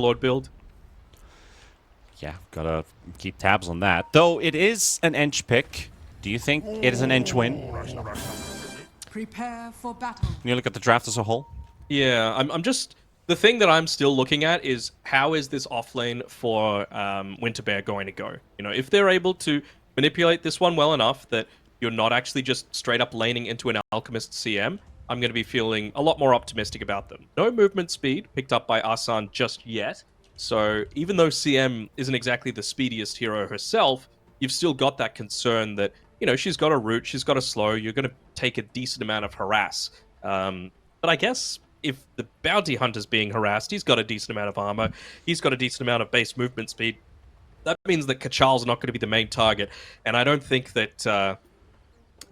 Lord build. Yeah, gotta keep tabs on that. Though it is an Ench pick. Do you think it is an Ench win? Prepare for battle. When you look at the draft as a whole? Yeah, I'm just... The thing that I'm still looking at is how is this offlane for Winter Bear going to go? You know, if they're able to manipulate this one well enough that you're not actually just straight up laning into an Alchemist CM, I'm going to be feeling a lot more optimistic about them. No movement speed picked up by Asan just yet. So even though CM isn't exactly the speediest hero herself, you've still got that concern that, you know, she's got a root, she's got a slow, you're going to take a decent amount of harass. But I guess if the bounty hunter's being harassed, he's got a decent amount of armor, he's got a decent amount of base movement speed. That means that Kachal's not going to be the main target, and I don't think that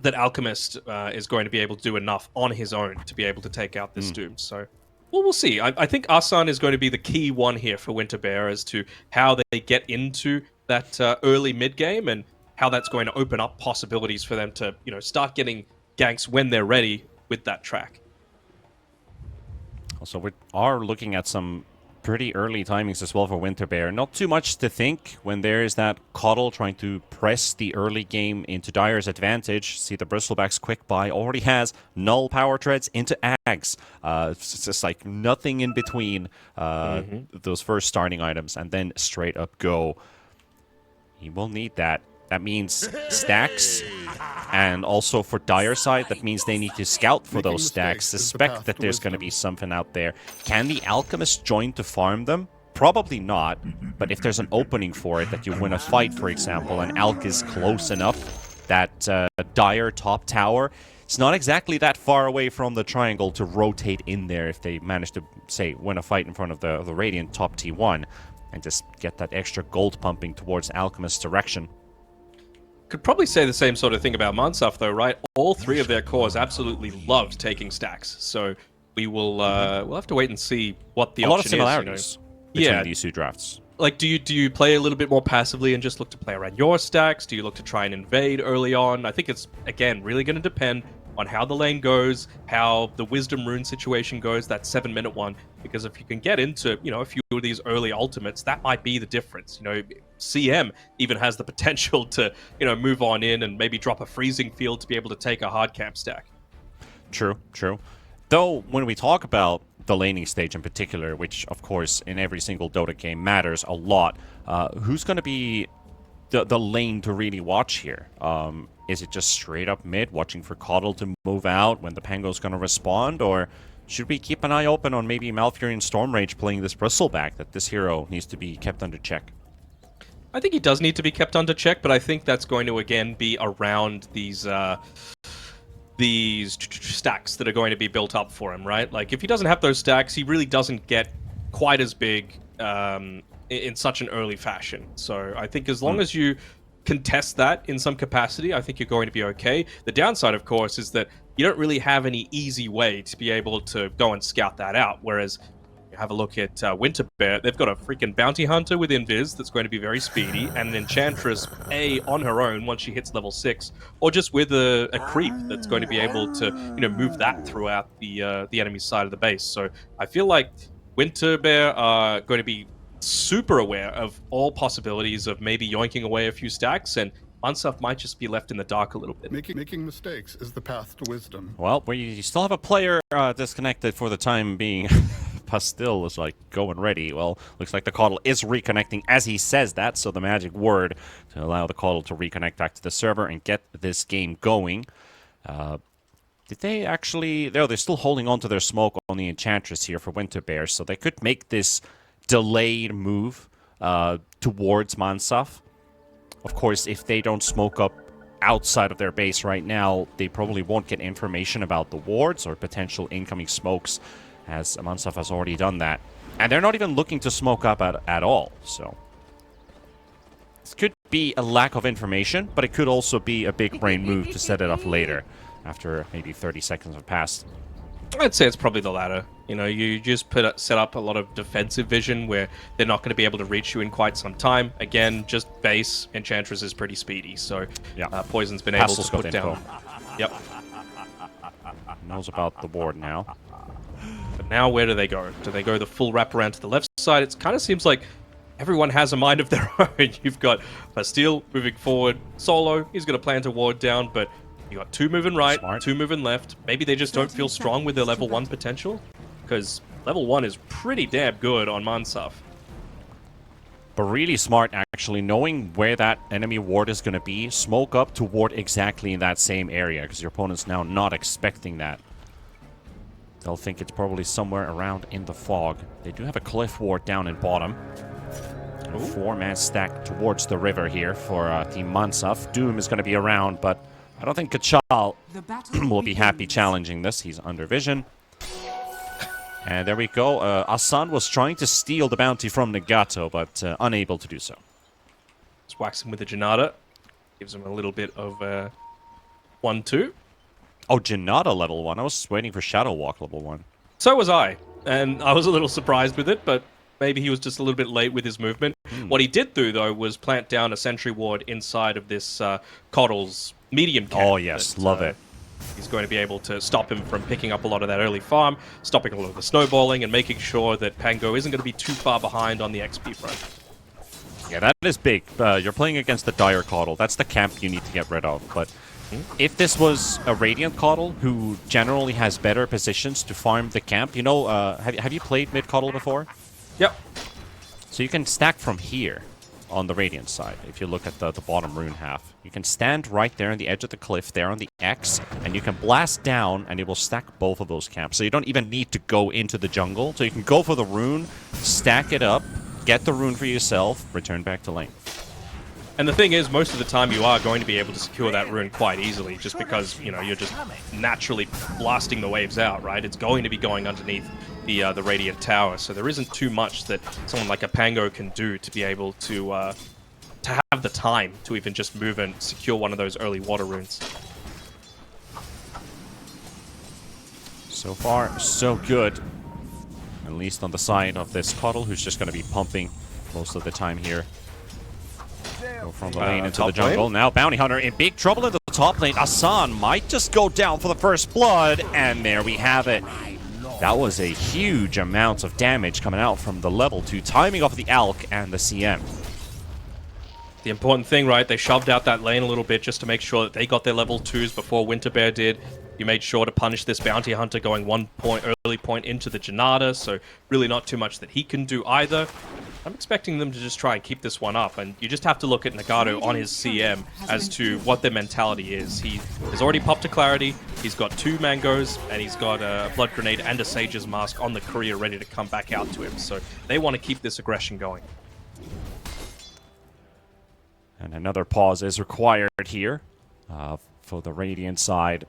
that Alchemist is going to be able to do enough on his own to be able to take out this Doom. So, well, we'll see. I think Asan is going to be the key one here for Winter Bear as to how they get into that early mid game and how that's going to open up possibilities for them to, you know, start getting ganks when they're ready with that track. Also, we are looking at some pretty early timings as well for Winter Bear. Not too much to think when there is that Coddle trying to press the early game into Dire's advantage. See the Bristleback's quick buy already has null power treads into Ags. It's just like nothing in between those first starting items and then straight up go. He will need that. That means stacks, and also for Dire side, that means they need to scout for those stacks, suspect that there's going to be something out there. Can the Alchemist join to farm them? Probably not, but if there's an opening for it, that you win a fight, for example, and Alk is close enough, that Dire top tower, it's not exactly that far away from the triangle to rotate in there if they manage to, say, win a fight in front of the Radiant top T1, and just get that extra gold pumping towards Alchemist's direction. Could probably say the same sort of thing about Mansaf, though, right? All three of their cores absolutely loved taking stacks, so we will we'll have to wait and see what the option is. A lot of similarities between these two drafts. Like, do you play a little bit more passively and just look to play around your stacks? Do you look to try and invade early on? I think it's, again, really going to depend on how the lane goes, how the Wisdom Rune situation goes, that 7-minute one. Because if you can get into, you know, a few of these early ultimates, that might be the difference. You know, CM even has the potential to, you know, move on in and maybe drop a freezing field to be able to take a hard camp stack. True, true. Though, when we talk about the laning stage in particular, which, of course, in every single Dota game matters a lot, who's going to be the lane to really watch here? Is it just straight up mid, watching for Coddle to move out when the Pango's going to respond? Or should we keep an eye open on maybe Malfury and Stormrage playing this Bristleback, that this hero needs to be kept under check? I think he does need to be kept under check, but I think that's going to, again, be around these stacks that are going to be built up for him, right? Like, if he doesn't have those stacks, he really doesn't get quite as big in such an early fashion. So I think as long as you contest that in some capacity, I think you're going to be okay. The downside, of course, is that you don't really have any easy way to be able to go and scout that out. Whereas, you have a look at Winter Bear, they've got a freaking Bounty Hunter with Invis that's going to be very speedy, and an Enchantress on her own once she hits level 6, or just with a creep that's going to be able to, you know, move that throughout the enemy's side of the base. So I feel like Winter Bear are going to be super aware of all possibilities of maybe yoinking away a few stacks, and Mansaf might just be left in the dark a little bit. Making mistakes is the path to wisdom. Well, we still have a player disconnected for the time being. Pastille is like going ready. Well, looks like the Coddle is reconnecting as he says that, so the magic word to allow the Coddle to reconnect back to the server and get this game going. Did they actually... They're still holding on to their smoke on the Enchantress here for Winter Bear, so they could make this delayed move towards Mansaf. Of course, if they don't smoke up outside of their base right now, they probably won't get information about the wards or potential incoming smokes, as Mansaf has already done that. And they're not even looking to smoke up at all, so... This could be a lack of information, but it could also be a big brain move to set it up later, after maybe 30 seconds have passed. I'd say it's probably the latter. You know, you just set up a lot of defensive vision where they're not going to be able to reach you in quite some time. Again, just base Enchantress is pretty speedy, so yeah. Poison's been able to put down. Yep. Knows about the ward now. Now where do they go? Do they go the full wraparound to the left side? It kind of seems like everyone has a mind of their own. You've got Bastille moving forward solo. He's going to plant a ward down, but you got 2 moving right, Smart. 2 moving left. Maybe they just don't feel strong with their level 1 potential, because level 1 is pretty damn good on Mansaf. But really smart, actually, knowing where that enemy ward is going to be. Smoke up to ward exactly in that same area, because your opponent's now not expecting that. They'll think it's probably somewhere around in the fog. They do have a cliff ward down in bottom. A 4-man stack towards the river here for Team Mansaf. Doom is going to be around, but I don't think Kachal will be happy challenging this. He's under vision. And there we go. Asan was trying to steal the bounty from Nagato, but unable to do so. Just whacks him with the Janata. Gives him a little bit of 1-2. Oh, Janata level 1. I was waiting for Shadow Walk level 1. So was I. And I was a little surprised with it, but maybe he was just a little bit late with his movement. What he did do, though, was plant down a sentry ward inside of this Coddle's medium camp. Oh, yes. Love it. He's going to be able to stop him from picking up a lot of that early farm, stopping a lot of the snowballing, and making sure that Pango isn't going to be too far behind on the XP front. Yeah, that is big. You're playing against the Dire Coddle. That's the camp you need to get rid of. But if this was a Radiant Coddle, who generally has better positions to farm the camp, you know, have you played mid Coddle before? Yep. So you can stack from here on the Radiant side, if you look at the bottom rune half. You can stand right there on the edge of the cliff, there on the X, and you can blast down, and it will stack both of those camps. So you don't even need to go into the jungle. So you can go for the rune, stack it up, get the rune for yourself, return back to lane. And the thing is, most of the time you are going to be able to secure that rune quite easily, just because, you know, you're just naturally blasting the waves out, right? It's going to be going underneath the Radiant Tower, so there isn't too much that someone like a Pango can do to be able to have the time to even just move and secure one of those early water runes. So far, so good. At least on the side of this Coddle, who's just going to be pumping most of the time here. Go from the lane into the jungle. Lane. Now Bounty Hunter in big trouble in the top lane. Asan might just go down for the first blood, and there we have it. That was a huge amount of damage coming out from the level 2 timing of the Alk and the CM. The important thing, right, they shoved out that lane a little bit just to make sure that they got their level 2s before Winterbear did. You made sure to punish this Bounty Hunter going 1 point, early point into the Janata, so really not too much that he can do either. I'm expecting them to just try and keep this one up, and you just have to look at Nagato on his CM as to what their mentality is. He has already popped a Clarity, he's got 2 Mangoes, and he's got a Blood Grenade and a Sage's Mask on the Courier ready to come back out to him, so they want to keep this aggression going. And another pause is required here for the Radiant side.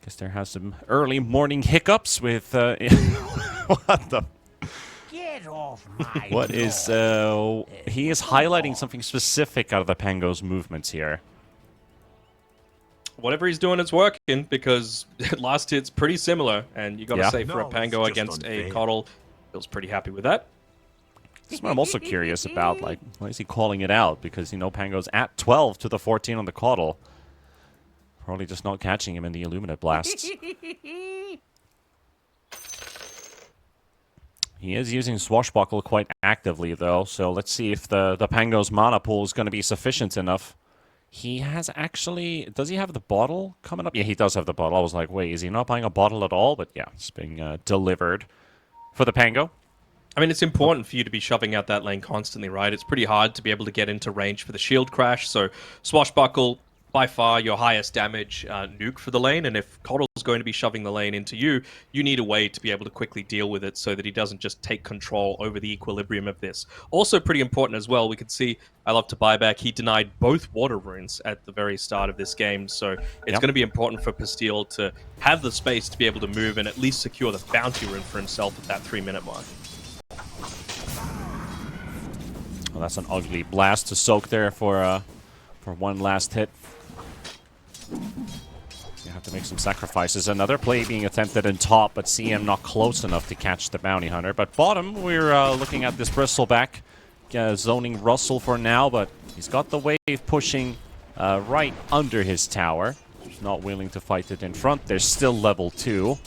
Guess there has some early morning hiccups with... what the... Get off my What is... he is highlighting something specific out of the Pango's movements here. Whatever he's doing is working, because last hit's pretty similar, and you got to say for a Pango against a Coddle, feels pretty happy with that. That's what I'm also curious about, like, why is he calling it out? Because, you know, Pango's at 12 to the 14 on the Coddle. Probably just not catching him in the Illuminate blasts. He is using Swashbuckle quite actively, though, so let's see if the Pango's mana pool is going to be sufficient enough. He has actually... Does he have the bottle coming up? Yeah, he does have the bottle. I was like, wait, is he not buying a bottle at all? But yeah, it's being delivered for the Pango. I mean, it's important for you to be shoving out that lane constantly, right? It's pretty hard to be able to get into range for the shield crash, so Swashbuckle, by far your highest damage nuke for the lane, and if Coddle's going to be shoving the lane into you, you need a way to be able to quickly deal with it so that he doesn't just take control over the equilibrium of this. Also pretty important as well, we could see, I love to buy back, he denied both water runes at the very start of this game, so it's going to be important for Pastille to have the space to be able to move and at least secure the bounty rune for himself at that 3-minute mark. Well, that's an ugly blast to soak there for one last hit. You have to make some sacrifices. Another play being attempted in top, but CM not close enough to catch the Bounty Hunter. But bottom, we're looking at this Bristleback zoning Russell for now, but he's got the wave pushing right under his tower. He's not willing to fight it in front. There's still level 2.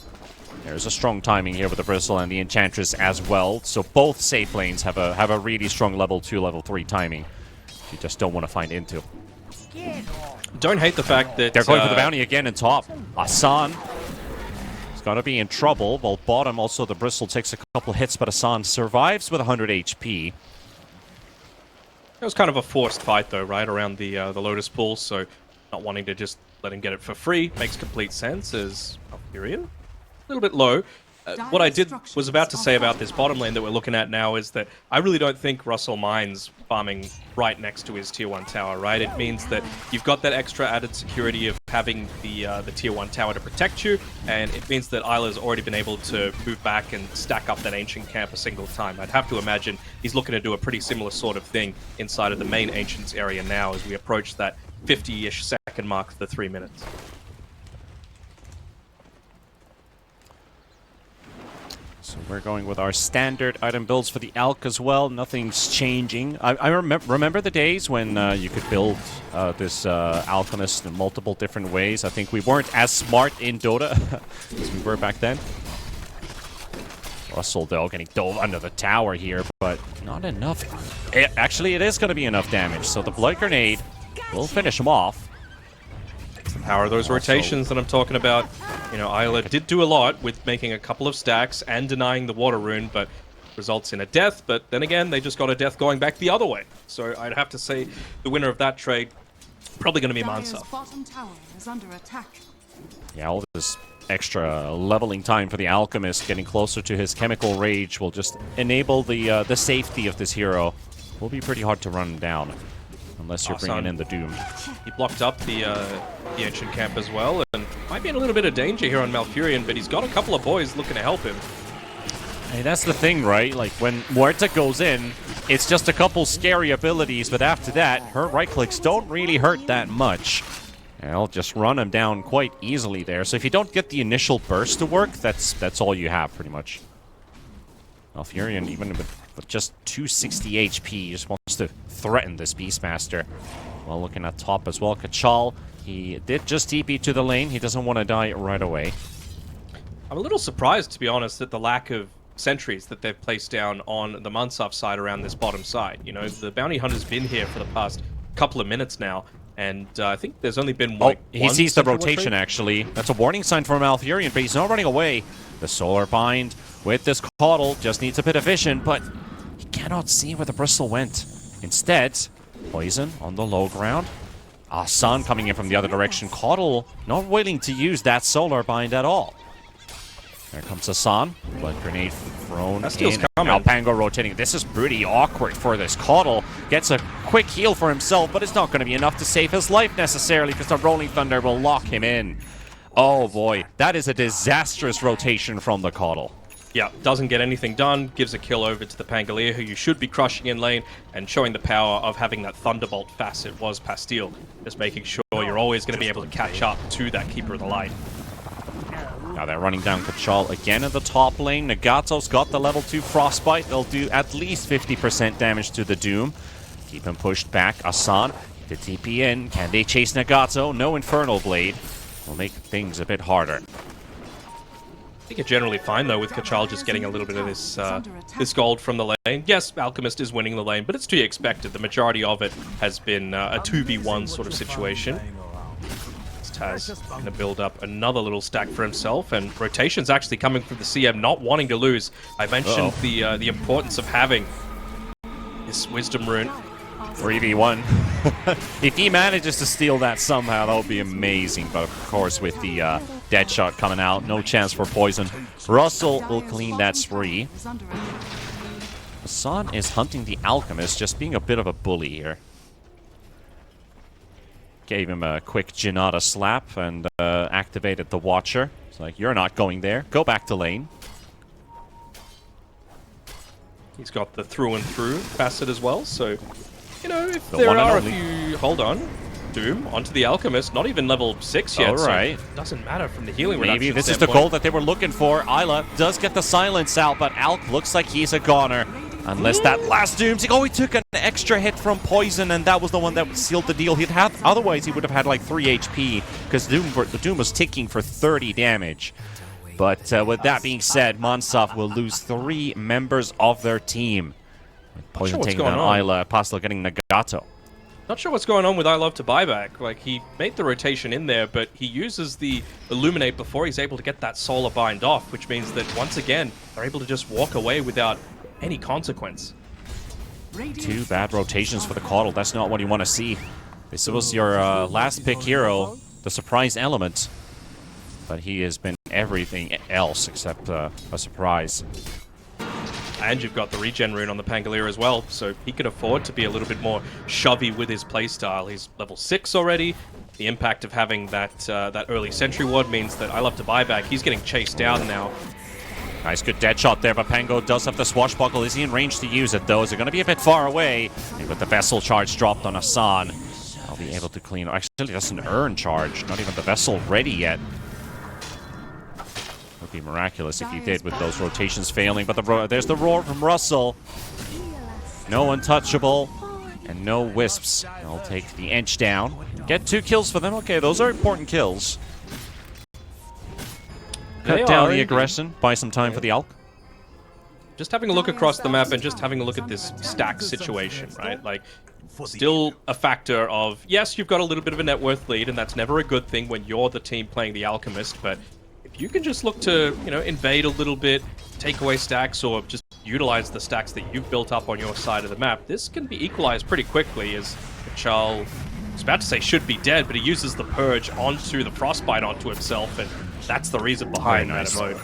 There's a strong timing here with the Bristle and the Enchantress as well. So both safe lanes have a really strong level 2, level 3 timing. You just don't want to find into. Don't hate the fact that They're going for the bounty again in top. Asan is going to be in trouble. While bottom also the Bristle takes a couple hits, but Asan survives with 100 HP. It was kind of a forced fight though, right, around the Lotus Pool, so not wanting to just let him get it for free makes complete sense as Alfurion. A little bit low. What I was about to say about this bottom lane that we're looking at now is that I really don't think Russell minds farming right next to his tier 1 tower, right? It means that you've got that extra added security of having the tier 1 tower to protect you, and it means that Isla's already been able to move back and stack up that ancient camp a single time. I'd have to imagine he's looking to do a pretty similar sort of thing inside of the main ancients area now as we approach that 50-ish second mark of the 3 minutes. So we're going with our standard item builds for the Alk as well. Nothing's changing. I remember the days when you could build this Alchemist in multiple different ways. I think we weren't as smart in Dota as we were back then. Russell, though, getting dove under the tower here, but not enough. Actually, it is going to be enough damage. So the Blood Grenade will finish him off. Power of those rotations that I'm talking about. You know, Isla did do a lot with making a couple of stacks and denying the water rune, but results in a death. But then again, they just got a death going back the other way. So I'd have to say the winner of that trade probably going to be Mansaf. Bottom tower is under attack. Yeah, all this extra leveling time for the Alchemist, getting closer to his chemical rage, will just enable the safety of this hero. Will be pretty hard to run down. Unless you're bringing in the Doom. He blocked up the Ancient Camp as well, and might be in a little bit of danger here on Malfurion, but he's got a couple of boys looking to help him. Hey, that's the thing, right? Like, when Muerta goes in, it's just a couple scary abilities, but after that, her right-clicks don't really hurt that much. And I'll just run him down quite easily there. So if you don't get the initial burst to work, that's all you have, pretty much. Malfurion, even with just 260 HP, just wants to threaten this Beastmaster. Well, looking at top as well, Kachal, he did just TP to the lane. He doesn't want to die right away. I'm a little surprised, to be honest, at the lack of sentries that they've placed down on the Mansaf side around this bottom side. You know, the Bounty Hunter's been here for the past couple of minutes now, and I think there's only been one. He sees the rotation, actually. That's a warning sign for Malfurion, but he's not running away. The Solar Bind with this Caudle just needs a bit of vision, but he cannot see where the Bristle went. Instead, Poison on the low ground. Sun coming in from the other direction. Caudle not willing to use that Solar Bind at all. There comes Asan. Blood Grenade thrown in. Now Pango rotating. This is pretty awkward for this. Caudle gets a quick heal for himself, but it's not going to be enough to save his life necessarily because the Rolling Thunder will lock him in. Oh boy, that is a disastrous rotation from the Caudle. Yeah, doesn't get anything done, gives a kill over to the Pangolier, who you should be crushing in lane, and showing the power of having that Thunderbolt facet was Pastille. Just making sure you're always going to be able to catch up to that Keeper of the Light. Now they're running down Kachal again in the top lane. Nagato's got the level 2 Frostbite. They'll do at least 50% damage to the Doom. Keep him pushed back. Asan, the TP in. Can they chase Nagato? No Infernal Blade. Will make things a bit harder. I think it's generally fine, though, with Kachal just getting a little bit of this gold from the lane. Yes, Alchemist is winning the lane, but it's to be expected. The majority of it has been a 2v1 sort of situation. Taz going to build up another little stack for himself, and rotation's actually coming from the CM, not wanting to lose. I mentioned the importance of having this Wisdom Rune. 3v1. If he manages to steal that somehow, that would be amazing. But of course, with the dead shot coming out, no chance for Poison. Russell will clean that spree. Asan is hunting the Alchemist, just being a bit of a bully here. Gave him a quick Janata slap and activated the Watcher. It's like, you're not going there. Go back to lane. He's got the through and through facet as well, so, you know, if there are a few... Hold on. Doom onto the Alchemist, not even level 6 yet, so it doesn't matter from the healing reduction. Maybe this is the goal that they were looking for. Isla does get the silence out, but Alk looks like he's a goner. Unless that last Doom... Oh, he took an extra hit from Poison, and that was the one that sealed the deal. Otherwise, he would have had like 3 HP, because the Doom was ticking for 30 damage. But with that being said, Mansaf will lose 3 members of their team. With Poison what's taking going down on. Isla, Pastel getting Nagato. Not sure what's going on with I Love to Buyback. Like, he made the rotation in there, but he uses the Illuminate before he's able to get that Solar Bind off, which means that, once again, they're able to just walk away without any consequence. 2 bad rotations for the Coddle. That's not what you want to see. This was your last pick hero, the surprise element. But he has been everything else except a surprise. And you've got the regen rune on the Pangolier as well, so he can afford to be a little bit more shovey with his playstyle. He's level 6 already. The impact of having that early Sentry Ward means that I Love to Buyback. He's getting chased down now. Nice, good dead shot there, but Pango does have the swashbuckle. Is he in range to use it, though? Is it going to be a bit far away? And with the Vessel charge dropped on Hassan, I'll be able to clean. Actually, that's an Urn charge. Not even the Vessel ready yet. Would be miraculous if he did with those rotations failing. But there's the roar from Russell. No untouchable and no wisps. I'll take the Ench down. Get 2 kills for them. Okay, those are important kills. Cut down the aggression. Buy some time for the Alk. Just having a look across the map and just having a look at this stack situation, right? Like, still a factor of, yes, you've got a little bit of a net worth lead, and that's never a good thing when you're the team playing the Alchemist, but if you can just look to, you know, invade a little bit, take away stacks, or just utilize the stacks that you've built up on your side of the map, this can be equalized pretty quickly, as Charles, I was about to say should be dead, but he uses the Purge onto the Frostbite onto himself, and that's the reason behind that mode.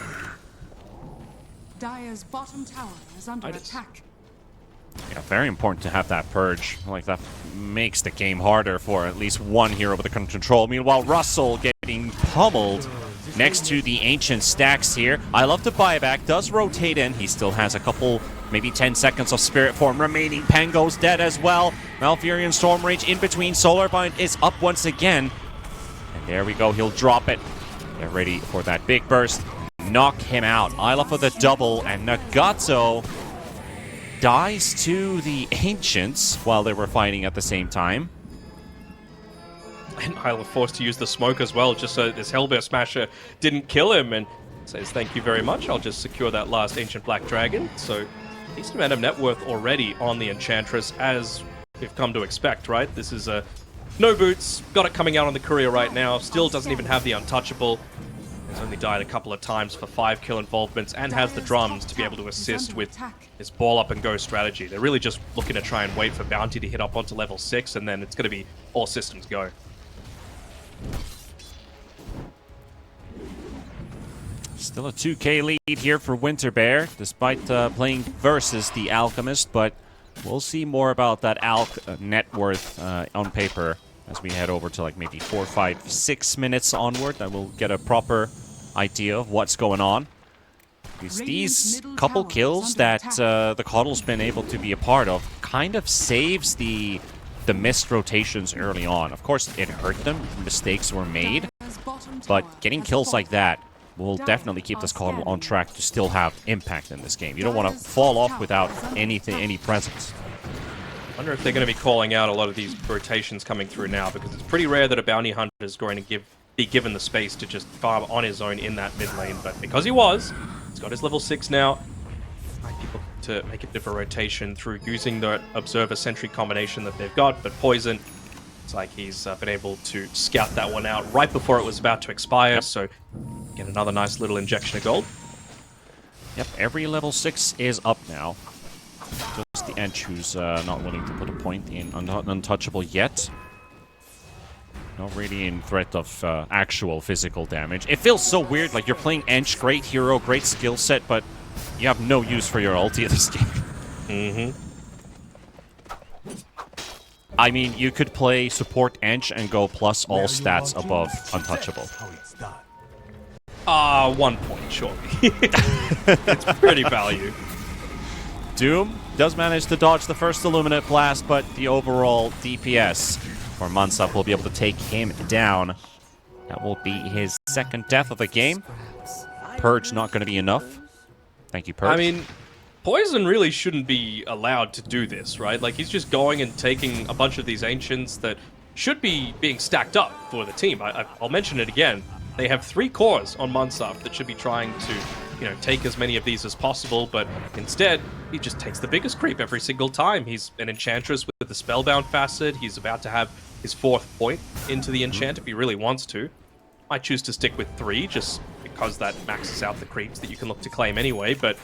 Dire's bottom tower is under attack. Yeah, very important to have that Purge. Like, that makes the game harder for at least one hero with the control. Meanwhile, Russell getting pummeled next to the Ancient stacks here. I Love to Buyback, does rotate in. He still has a couple, maybe 10 seconds of Spirit Form remaining. Pango's dead as well. Malfurion Storm Rage in between. Solar Bind is up once again. And there we go, he'll drop it. Get ready for that big burst. Knock him out. Isla for the double, and Nagato dies to the Ancients while they were fighting at the same time. And Isla forced to use the smoke as well, just so this Hellbear Smasher didn't kill him, and says thank you very much, I'll just secure that last Ancient Black Dragon. So, decent amount of net worth already on the Enchantress, as we've come to expect, right? This is a no boots, got it coming out on the courier right now, still doesn't even have the untouchable. Has only died a couple of times for 5 kill involvements, and has the drums to be able to assist with this ball up and go strategy. They're really just looking to try and wait for Bounty to hit up onto level 6, and then it's going to be all systems go. Still a 2k lead here for Winterbear, despite playing versus the Alchemist, but we'll see more about that Alk net worth on paper as we head over to like maybe 4, 5, 6 minutes onward. I will get a proper idea of what's going on. These couple kills that the Coddle's been able to be a part of kind of saves the missed rotations early on. Of course, it hurt them. Mistakes were made. But getting kills like that will definitely keep this Coddle on track to still have impact in this game. You don't want to fall off without any presence. I wonder if they're going to be calling out a lot of these rotations coming through now, because it's pretty rare that a bounty hunter is going to be given the space to just farm on his own in that mid lane. But because he's got his level 6 now, might be able to make a different rotation through using the Observer Sentry combination that they've got. But Poison, it's like he's been able to scout that one out right before it was about to expire. So get another nice little injection of gold. Yep, every level 6 is up now. Just the Ench who's not willing to put a point in untouchable yet. Not really in threat of actual physical damage. It feels so weird, like you're playing Ench, great hero, great skill set, but you have no use for your ulti in this game. I mean, you could play support Ench and go plus all stats above untouchable. 1 point, surely. It's pretty value. Doom does manage to dodge the first Illuminate Blast, but the overall DPS for Mansaf will be able to take him down. That will be his second death of the game. Purge not going to be enough. Thank you, Purge. I mean, Poison really shouldn't be allowed to do this, right? Like, he's just going and taking a bunch of these Ancients that should be being stacked up for the team. I'll mention it again. They have 3 cores on Mansaf that should be trying to, take as many of these as possible, but instead, he just takes the biggest creep every single time. He's an Enchantress with the Spellbound facet. He's about to have his 4th point into the enchant if he really wants to. Might choose to stick with 3 just because that maxes out the creeps that you can look to claim anyway, but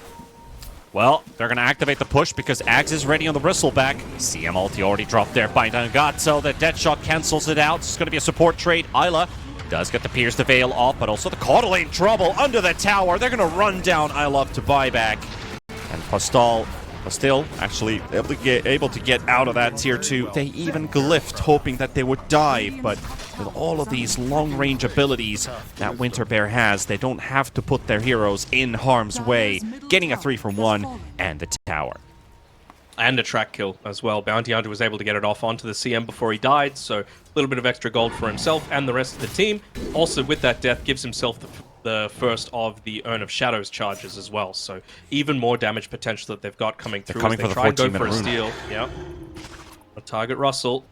well, they're going to activate the push because Ags is ready on the Bristleback. CM ulti already dropped there by Dangato. The dead shot cancels it out. It's going to be a support trade. Isla does get the Pierce the Veil off, but also the Caudal in trouble under the tower. They're going to run down Isla up to buyback. And Pastel actually able to get out of that tier 2. They even glyphed, hoping that they would dive, but with all of these long-range abilities that Winter Bear has, they don't have to put their heroes in harm's way, getting a 3 from 1 and the tower. And a track kill as well. Bounty Hunter was able to get it off onto the CM before he died, so a little bit of extra gold for himself and the rest of the team. Also, with that death, gives himself the first of the Urn of Shadows charges as well, so even more damage potential that they've got coming through as they try and go for a steal. Yep. A target Russell.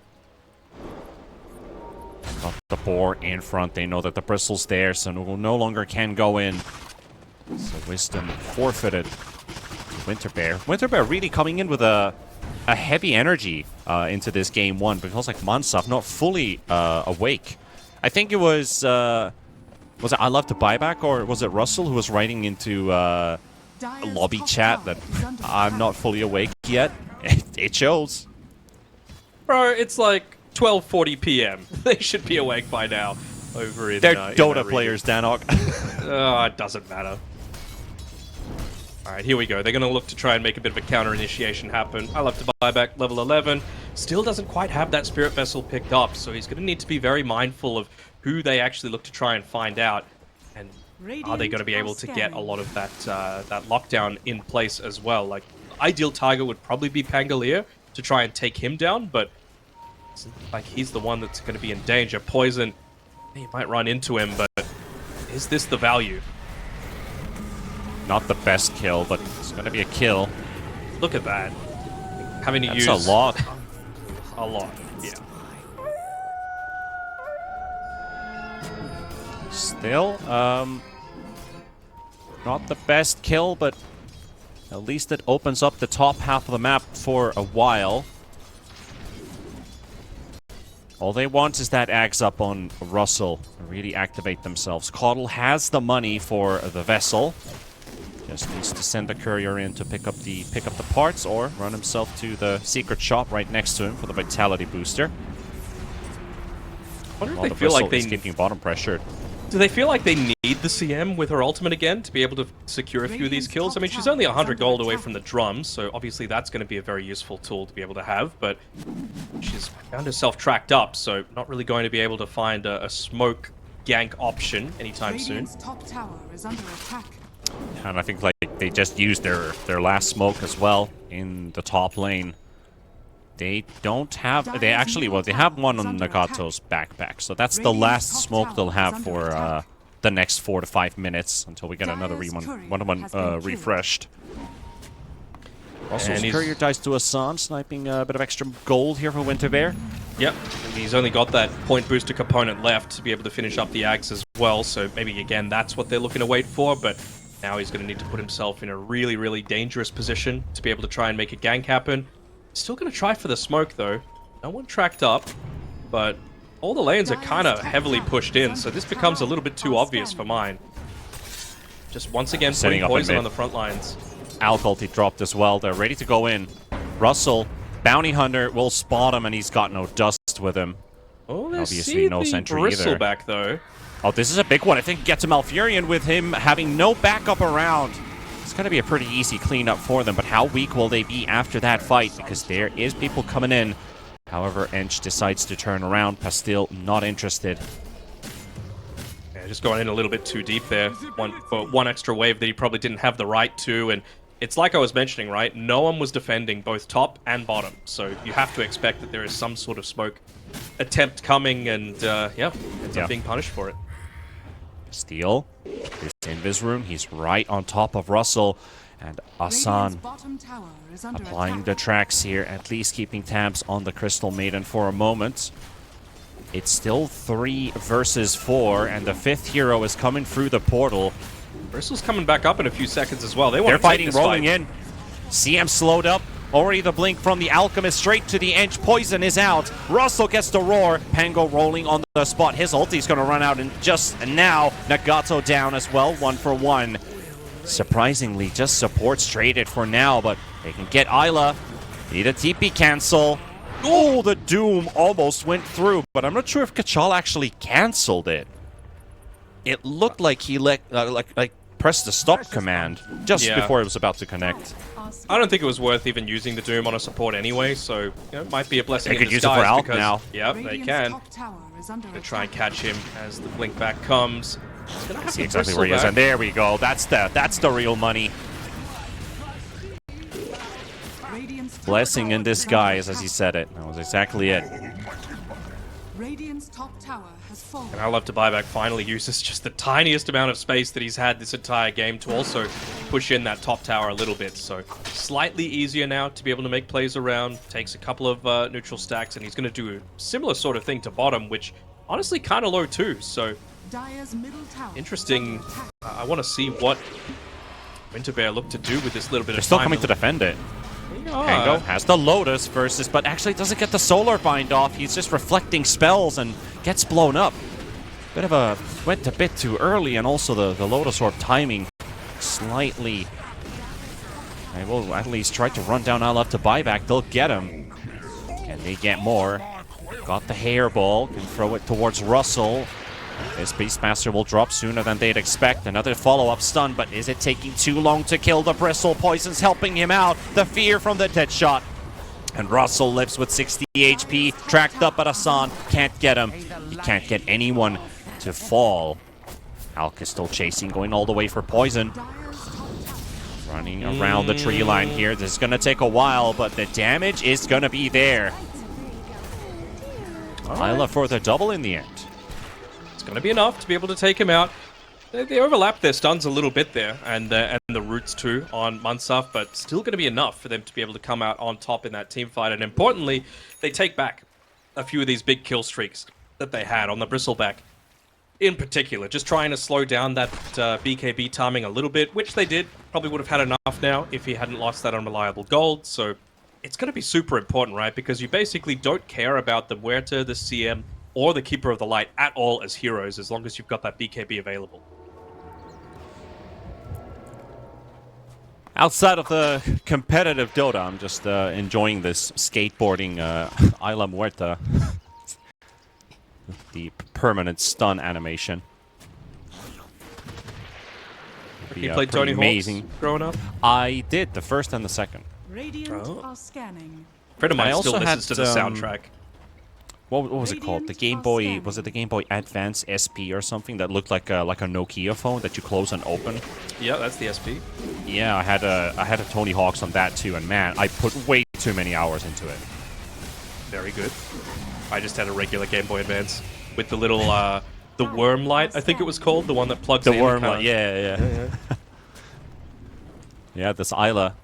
Got the boar in front. They know that the bristle's there, so no longer can go in. So Wisdom forfeited. Winter Bear really coming in with a heavy energy into this game 1, because like Mansaf not fully awake. I think it was it I Love to Buyback, or was it Russell who was writing into a lobby chat that I'm not fully awake yet? It shows. Bro, it's like 12:40 p.m. They should be awake by now over in They're in Dota players, Danok. It doesn't matter. Alright, here we go. They're going to look to try and make a bit of a counter-initiation happen. I love to buy back level 11. Still doesn't quite have that Spirit Vessel picked up, so he's going to need to be very mindful of who they actually look to try and find out. And are they going to be able to get a lot of that that lockdown in place as well? Like, ideal target would probably be Pangolier to try and take him down, but it's like he's the one that's going to be in danger. Poison, you might run into him, but is this the value? Not the best kill, but it's going to be a kill. Look at that. Having to That's use... a lot. A lot, yeah. Still, not the best kill, but at least it opens up the top half of the map for a while. All they want is that Axe up on Russell. Really activate themselves. Caudal has the money for the vessel. Just needs to send the courier in to pick up the parts, or run himself to the secret shop right next to him for the vitality booster. I wonder if they feel like they keeping bottom pressured. Do they feel like they need the CM with her ultimate again to be able to secure a few of these kills? I mean, she's only 100 gold away from the drums, so obviously that's going to be a very useful tool to be able to have, but she's found herself tracked up, so not really going to be able to find a smoke gank option anytime soon. Top tower is under attack. And I think like they just used their last smoke as well in the top lane. They don't have... They actually... Well, they have one on Nagato's backpack. So that's the last smoke they'll have for the next 4 to 5 minutes until we get another one refreshed. Also, Courier dies to Asan, sniping a bit of extra gold here for Winter Bear. Yep, and he's only got that point booster component left to be able to finish up the Axe as well. So maybe, again, that's what they're looking to wait for. But now he's going to need to put himself in a really, really dangerous position to be able to try and make a gank happen. Still going to try for the smoke, though. No one tracked up, but all the lanes are kind of heavily pushed in, so this becomes a little bit too obvious for mine. Just once again putting poison on the front lines. Alk ulti dropped as well. They're ready to go in. Russell, Bounty Hunter, will spot him, and he's got no dust with him. Oh, obviously no sentry either. Back, though. Oh, this is a big one. I think he gets a Malfurion with him having no backup around. It's going to be a pretty easy cleanup for them, but how weak will they be after that fight? Because there is people coming in. However, Ench decides to turn around. Pastille not interested. Yeah, just going in a little bit too deep there. One extra wave that he probably didn't have the right to, and it's like I was mentioning, right? No one was defending both top and bottom, so you have to expect that there is some sort of smoke attempt coming, and yeah, ends up being punished for it. Steal. This invis room. He's right on top of Russell. And Asan applying the tracks here, at least keeping tabs on the Crystal Maiden for a moment. It's still 3 versus 4, and the 5th hero is coming through the portal. Bristle's coming back up in a few seconds as well. They're fighting, rolling in. CM slowed up. Already the blink from the Alchemist straight to the edge. Poison is out. Russell gets the roar. Pango rolling on the spot. His ulti's going to run out, and just now Nagato down as well. 1 for 1. Surprisingly, just supports traded for now, but they can get Isla. Need a TP cancel. Oh, the Doom almost went through, but I'm not sure if Kachal actually canceled it. It looked like he pressed the stop command just before it was about to connect. I don't think it was worth even using the Doom on a support anyway, so it might be a blessing They in could use it for disguise Alk now. Yep, they can. Top tower is under Gonna attack. try and catch him as the blink back comes. He's gonna have See the exactly bristle where he is, back. and there we go. That's the real money. Radiant's top Blessing tower in is under disguise, as he attack. said it. That was exactly it. Radiant's top tower has fallen. And I love to buyback finally uses just the tiniest amount of space that he's had this entire game to also push in that top tower a little bit. So slightly easier now to be able to make plays around. Takes a couple of neutral stacks, and he's going to do a similar sort of thing to bottom, which honestly kind of low too. So Dire's middle tower is interesting. under attack. I want to see what Winterbear look to do with this little bit They're of still time. coming to defend it. Ah, Pango has the Lotus versus, but actually doesn't get the Solar Bind off. He's just reflecting spells and gets blown up. Bit of a went a bit too early, and also the Lotus Orb timing slightly. They will at least try to run down Alab to buyback. They'll get him. Can they get more? Got the hairball. Can throw it towards Russell. This Beastmaster will drop sooner than they'd expect. Another follow-up stun, but is it taking too long to kill the Bristle? Poison's helping him out. The fear from the dead shot. And Russell lives with 60 HP. Tracked up at Hassan. Can't get him. He can't get anyone to fall. Alk is still chasing, going all the way for Poison. Dire's top tower. Running around the tree line here. This is going to take a while, but the damage is going to be there. Isla for the double in the end. It's going to be enough to be able to take him out. They overlap their stuns a little bit there, and the roots too on Mansaf, but still going to be enough for them to be able to come out on top in that team fight. And importantly, they take back a few of these big kill streaks that they had on the Bristleback. In particular, just trying to slow down that BKB timing a little bit, which they did. Probably would have had enough now if he hadn't lost that unreliable gold. So it's going to be super important, right? Because you basically don't care about the Muerta, the CM, or the Keeper of the Light at all as heroes, as long as you've got that BKB available. Outside of the competitive Dota, I'm just enjoying this skateboarding Isla Muerta. The permanent stun animation. You played Tony amazing. Hawk's growing up? I did, the first and the second. Radiant Oh. are scanning. A friend of I mine also still listens to had, the soundtrack. What was it called? The Game Boy, was it the Game Boy Advance SP or something that looked like a Nokia phone that you close and open? Yeah, that's the SP. Yeah, I had a Tony Hawk's on that too, and man, I put way too many hours into it. Very good. I just had a regular Game Boy Advance with the little, the worm light, I think it was called, the one that plugs The in. worm, kinda- yeah. Yeah, this Isla.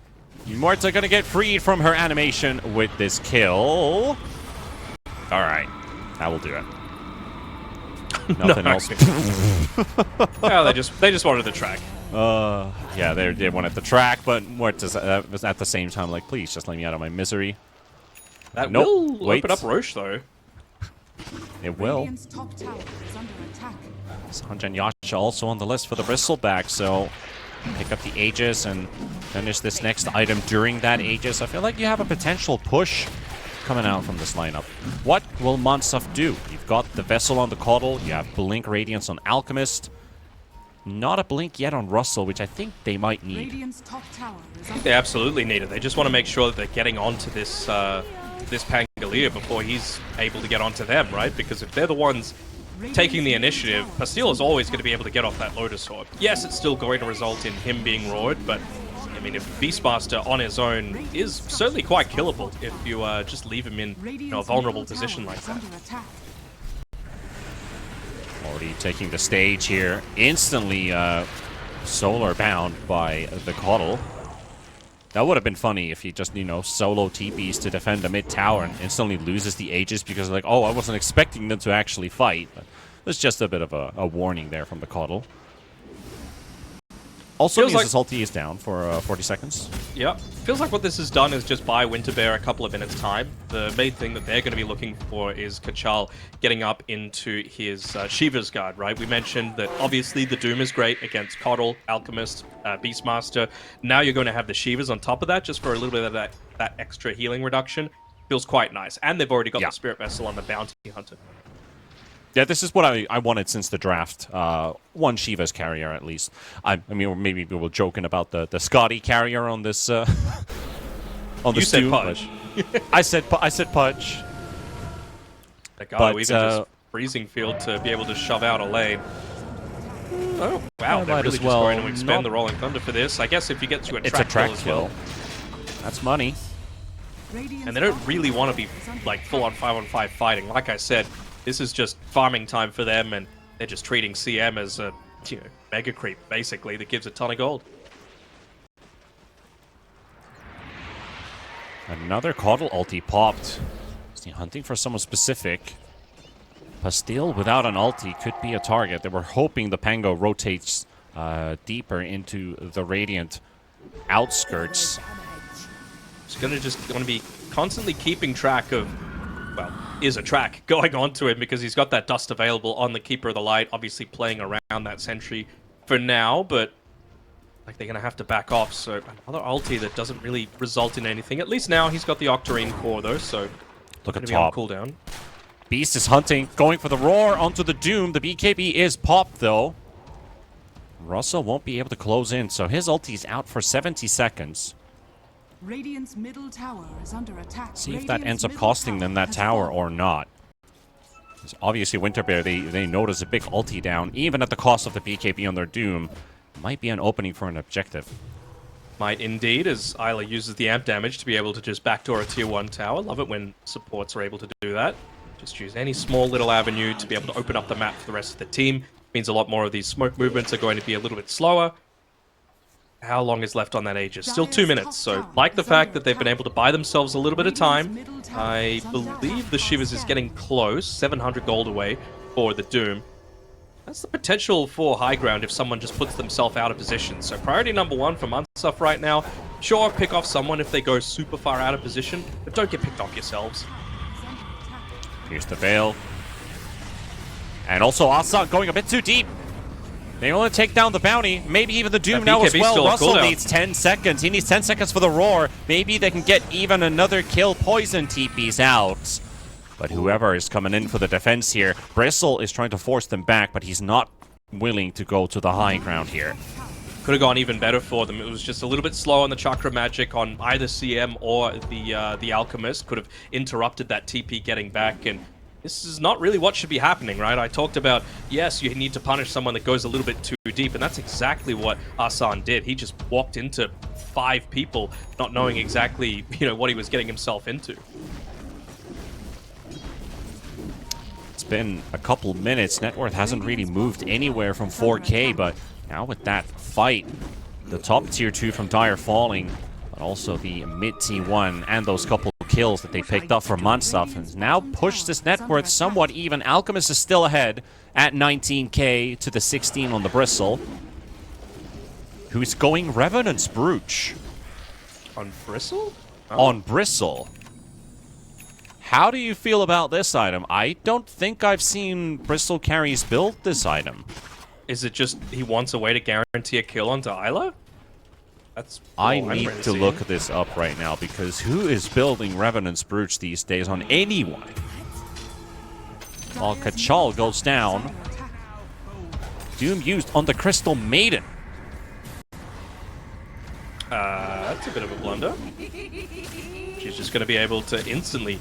Muerta gonna get freed from her animation with this kill. All right, that will do it. Nothing else. Yeah, they just wanted the track. Yeah, they wanted the track, but Muerta's was at the same time like, please just let me out of my misery. That Nope, will wait. open up Roche, though. It will. Radiant's top tower is under attack. Sanjan Yasha also on the list for the Bristleback, so pick up the Aegis and finish this next item during that Aegis. I feel like you have a potential push coming out from this lineup. What will Mansaf do? You've got the Vessel on the Coddle, you have Blink Radiance on Alchemist. Not a Blink yet on Russell, which I think they might need. Radiant's top tower is under They absolutely need it. They just want to make sure that they're getting onto this this Pangolier before he's able to get onto them, right? Because if they're the ones taking the initiative, Pastille is always going to be able to get off that Lotus Orb. Yes, it's still going to result in him being roared, but I mean, if Beastmaster on his own is certainly quite killable if you just leave him in a vulnerable position like that. under attack. Already taking the stage here. Instantly solar bound by the Coddle. That would have been funny if he just, you know, solo TPs to defend the mid tower and instantly loses the Aegis because, like, oh, I wasn't expecting them to actually fight. But there's just a bit of a warning there from the Coddle. Also Feels means like his ulti is down for 40 seconds. Yep. Feels like what this has done is just buy Winterbear a couple of minutes time. The main thing that they're going to be looking for is Kachal getting up into his Shiva's Guard, right? We mentioned that obviously the Doom is great against Coddle, Alchemist, Beastmaster. Now you're going to have the Shivas on top of that just for a little bit of that extra healing reduction. Feels quite nice. And they've already got the Spirit Vessel on the Bounty Hunter. Yeah, this is what I wanted since the draft. One Shiva's carrier, at least. I mean, maybe we were joking about the Scotty carrier on this. On you this said Doom, Pudge. I said Pudge. That guy, But, even just freezing field to be able to shove out a lane. Oh, wow. They're might really as just well going to expend not- the Rolling Thunder for this. I guess if you get to a It's track a track kill as well. That's money. And they don't really want to be like full-on 5-on-5 fighting. Like I said, this is just farming time for them, and they're just treating CM as a mega creep, basically, that gives a ton of gold. Another Coddle ulti popped. Is he hunting for someone specific? Pastille without an ulti could be a target. They were hoping the Pango rotates deeper into the Radiant outskirts. It's going to be constantly keeping track of, well, is a track going on to him because he's got that dust available on the Keeper of the Light, obviously playing around that sentry for now, but like they're going to have to back off. So another ulti that doesn't really result in anything. At least now he's got the Octarine core though, so Look at be on top. cooldown. Beast is hunting, going for the roar onto the Doom. The BKB is popped though. Russell won't be able to close in, so his ulti is out for 70 seconds. Radiant's middle tower is under attack. See if that ends up costing them that tower or not. Because obviously Winterbear, they notice a big ulti down, even at the cost of the BKB on their Doom. Might be an opening for an objective. Might indeed, as Isla uses the amp damage to be able to just backdoor a tier 1 tower. Love it when supports are able to do that. Just use any small little avenue to be able to open up the map for the rest of the team. Means a lot more of these smoke movements are going to be a little bit slower. How long is left on that Aegis? Still 2 minutes, so like the fact that they've been able to buy themselves a little bit of time. I believe the Shivas is getting close, 700 gold away for the Doom. That's the potential for high ground if someone just puts themselves out of position. So priority number 1 for Mansaf right now. Sure, pick off someone if they go super far out of position, but don't get picked off yourselves. Here's the Veil. And also Asa going a bit too deep. They want to take down the bounty, maybe even the Doom now as BKB well. still on Russell cooldown. needs 10 seconds. He needs 10 seconds for the roar. Maybe they can get even another kill. Poison TP's out. But whoever is coming in for the defense here, Bristle is trying to force them back, but he's not willing to go to the high ground here. Could have gone even better for them. It was just a little bit slow on the Chakra Magic on either CM or the Alchemist. Could have interrupted that TP getting back, and this is not really what should be happening, right? I talked about, yes, you need to punish someone that goes a little bit too deep, and that's exactly what Asan did. He just walked into 5 people, not knowing exactly, what he was getting himself into. It's been a couple minutes. Net worth hasn't really moved anywhere from 4K, but now with that fight, the top tier 2 from Dire falling, but also the mid T1 and those couple kills that they picked up from Mansaf, and now push this net worth somewhat even. Alchemist is still ahead at 19k to the 16 on the Bristle, who's going Revenant's Brooch. On Bristle? Oh. On Bristle. How do you feel about this item? I don't think I've seen Bristle carries build this item. Is it just he wants a way to guarantee a kill onto Isla? That's I all I'm need really to seeing. look this up right now, because who is building Revenant's Brooch these days on anyone? While Kachal goes down, Doom used on the Crystal Maiden. That's a bit of a blunder. She's just going to be able to instantly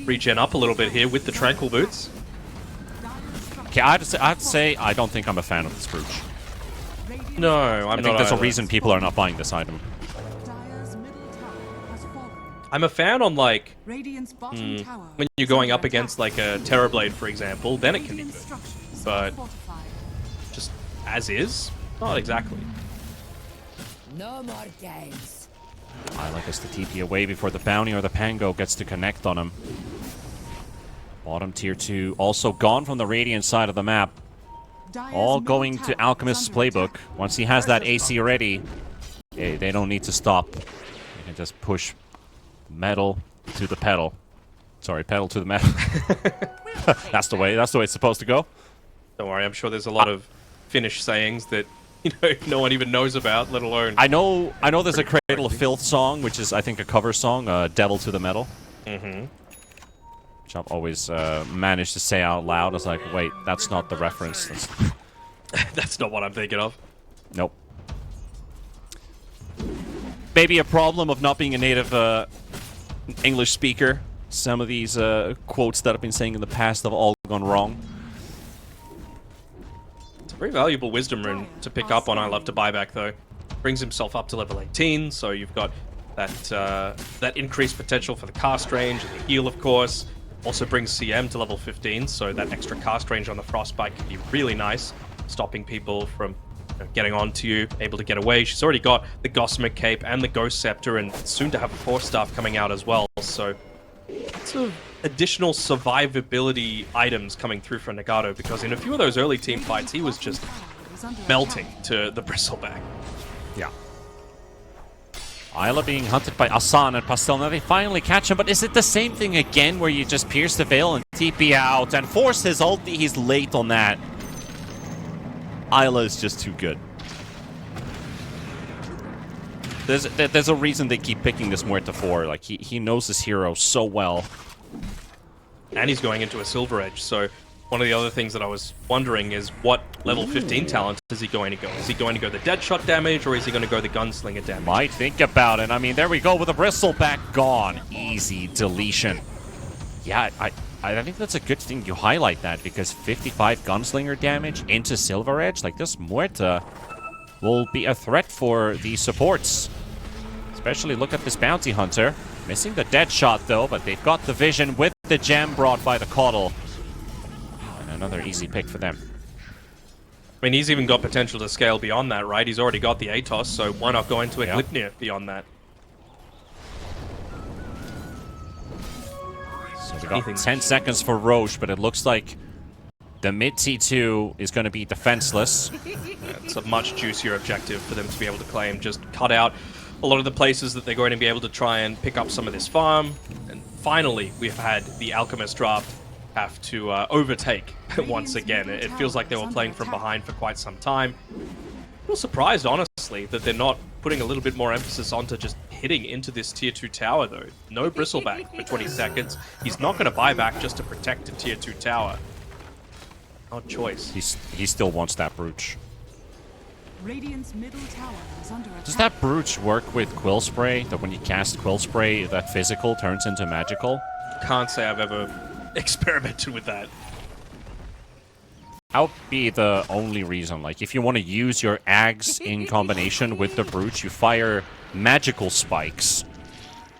regen up a little bit here with the Tranquil Boots. Okay, I have to say, I don't think I'm a fan of this Brooch. No, I'm not I think there's a either. reason people are not buying this item. Dire's middle tower has fallen. I'm a fan on, like, Radiant's bottom tower when you're is going under up against, attack. like, a Terrorblade, for example, then it can be Radiant good. structures But are fortified. just as is, not exactly. No more games. Isla gets the TP away before the bounty or the Pango gets to connect on him. Bottom tier 2 also gone from the Radiant side of the map. Dire's All middle going to tower Alchemist's is under playbook. attack. Once he has that AC ready, they don't need to stop. They can just push metal to the pedal. Sorry, pedal to the metal. That's the way it's supposed to go. Don't worry, I'm sure there's a lot of Finnish sayings that no one even knows about, let alone. I know there's a Cradle of Filth song, which is I think a cover song, Devil to the Metal. Mm-hmm. Which I've always managed to say out loud. I was like, wait, that's not the reference. That's not what I'm thinking of. Nope. Maybe a problem of not being a native English speaker. Some of these quotes that I've been saying in the past have all gone wrong. It's a very valuable wisdom rune to pick up on I Love to Buyback, though. Brings himself up to level 18, so you've got that increased potential for the cast range and the heal, of course. Also brings CM to level 15, so that extra cast range on the Frostbite can be really nice, stopping people from getting onto you, able to get away. She's already got the Gossamer Cape and the Ghost Scepter, and soon to have a Force Staff coming out as well, so lots of additional survivability items coming through for Nagato, because in a few of those early team fights, he was just Is under melting attack. to the Bristleback. Yeah. Isla being hunted by Asan and Pastel. Now they finally catch him, but is it the same thing again where you just pierce the veil and TP out and force his ulti? He's late on that. Isla is just too good. There's a reason they keep picking this Muerta for. Like, he knows his hero so well. And he's going into a Silver Edge, so one of the other things that I was wondering is what level 15 talent is he going to go? Is he going to go the Deadshot damage, or is he going to go the Gunslinger damage? Might think about it. I mean, there we go with the Bristleback gone. Easy deletion. Yeah, I think that's a good thing you highlight that, because 55 Gunslinger damage into Silver Edge, like this Muerta will be a threat for the supports. Especially look at this Bounty Hunter. Missing the Deadshot though, but they've got the vision with the gem brought by the Coddle. And another easy pick for them. I mean, he's even got potential to scale beyond that, right? He's already got the Atos, so why not go into a Yeah. Glypnir beyond that? So we got 10 seconds for Roche, but it looks like the mid T2 is going to be defenseless. It's a much juicier objective for them to be able to claim. Just cut out a lot of the places that they're going to be able to try and pick up some of this farm. And finally, we've had the Alchemist draft have to overtake once again. It feels like they were playing from behind for quite some time. I'm a little surprised, honestly, that they're not putting a little bit more emphasis onto just hitting into this tier 2 tower, though. No Bristleback for 20 seconds. He's not going to buy back just to protect a tier 2 tower. Odd choice. He still wants that brooch. Radiant's middle tower is under attack. Does that brooch work with Quill Spray? That when you cast Quill Spray, that physical turns into magical? Can't say I've ever experimented with that. That would be the only reason. Like, if you want to use your Ags in combination with the brooch, you fire magical spikes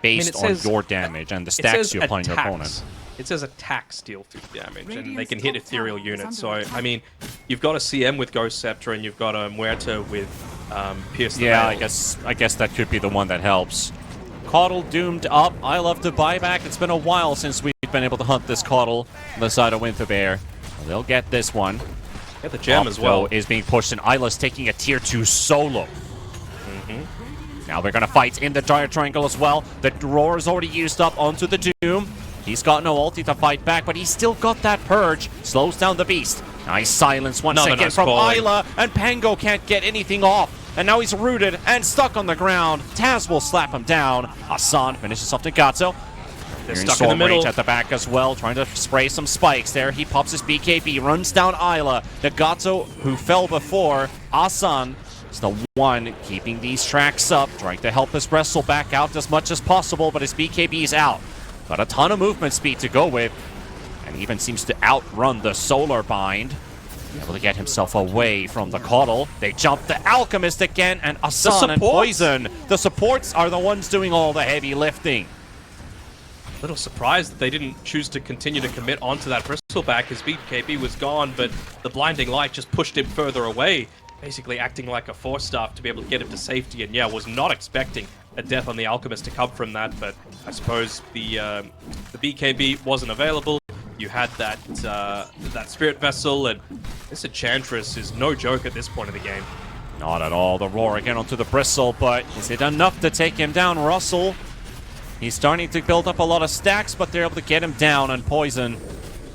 based on your damage and the stacks you apply on your opponent. It says attacks deal 50 damage, and they Radiant's can hit top ethereal tower is units. under So, attack. I mean, you've got a CM with Ghost Scepter, and you've got a Muerta with Pierce the Yeah, Veil. I guess that could be the one that helps. Coddle doomed up. I love to buy back. It's been a while since we've been able to hunt this Coddle on the side of Winterbear. They'll get this one. Get the gem as well. Is being pushed, and Isla's taking a tier 2 solo. Now they're going to fight in the Dire Triangle as well. The Roar is already used up onto the Doom. He's got no ulti to fight back, but he's still got that Purge. Slows down the Beast. Nice silence once Another again nice from calling. Isla, and Pango can't get anything off. And now he's rooted and stuck on the ground. Taz will slap him down. Asan finishes off Nagato. They're Hearing stuck in the Storm middle. Rage at the back as well, trying to spray some spikes there. He pops his BKB, runs down Isla. Nagato, who fell before. Asan is the one keeping these tracks up, trying to help his wrestle back out as much as possible, but his BKB is out. Got a ton of movement speed to go with, and even seems to outrun the Solar Bind. Able to get himself away from the Coddle. They jump the Alchemist again, and Asan and Poison. The supports are the ones doing all the heavy lifting. A little surprised that they didn't choose to continue to commit onto that Bristleback. His BKB was gone, but the Blinding Light just pushed him further away, basically acting like a Force Staff to be able to get him to safety. And yeah, was not expecting a death on the Alchemist to come from that, but I suppose the BKB wasn't available. You had that that Spirit Vessel, and this Enchantress is no joke at this point of the game. Not at all. The roar again onto the Bristle, but is it enough to take him down? Russell, he's starting to build up a lot of stacks, but they're able to get him down, and Poison,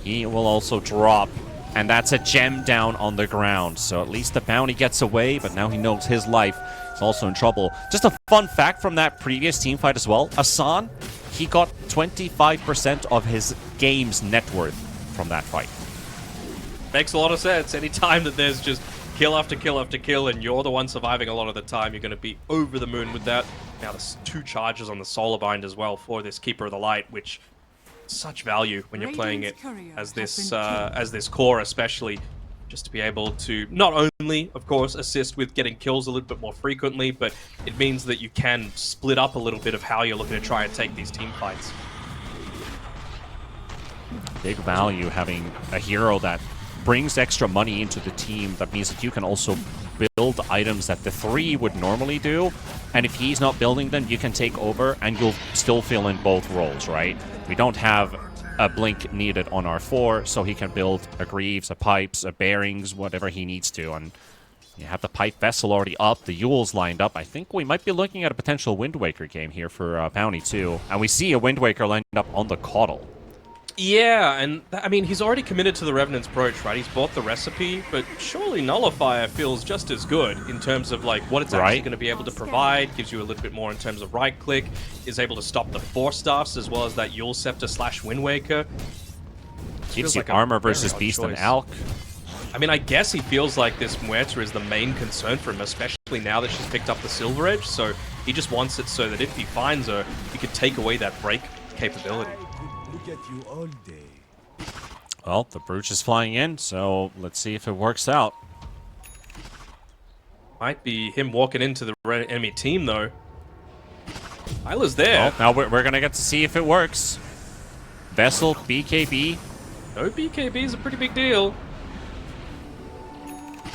he will also drop. And that's a gem down on the ground. So at least the bounty gets away, but now he knows his life is also in trouble. Just a fun fact from that previous team fight as well. Asan, he got 25% of his game's net worth from that fight. Makes a lot of sense. Anytime that there's just kill after kill after kill, and you're the one surviving a lot of the time, you're going to be over the moon with that. Now there's 2 charges on the Solar Bind as well for this Keeper of the Light, which such value when you're playing it as this core, especially just to be able to not only, of course, assist with getting kills a little bit more frequently, but it means that you can split up a little bit of how you're looking to try and take these team fights. Big value having a hero that brings extra money into the team. That means that you can also build items that the 3 would normally do, and if he's not building them, you can take over and you'll still fill in both roles, right? We don't have a blink needed on our 4, so he can build a Greaves, a Pipes, a Bearings, whatever he needs to, and you have the Pipe Vessel already up, the Yules lined up. I think we might be looking at a potential Wind Waker game here for Bounty too, and we see a Wind Waker lined up on the Coddle. Yeah, and I mean, he's already committed to the Revenant's Brooch, right? He's bought the recipe, but surely Nullifier feels just as good in terms of like what it's actually going to be able to provide. Gives you a little bit more in terms of right click, is able to stop the Force Staffs as well as that Yule Scepter / Wind Waker. Keeps you like armor versus Beast and Alk. I mean, I guess he feels like this Muerta is the main concern for him, especially now that she's picked up the Silver Edge, so he just wants it so that if he finds her, he can take away that break capability. Look at you all day. Well, the Brooch is flying in, so let's see if it works out. Might be him walking into the enemy team, though. Isla's there. Well, now we're going to get to see if it works. Vessel, BKB. No BKB is a pretty big deal.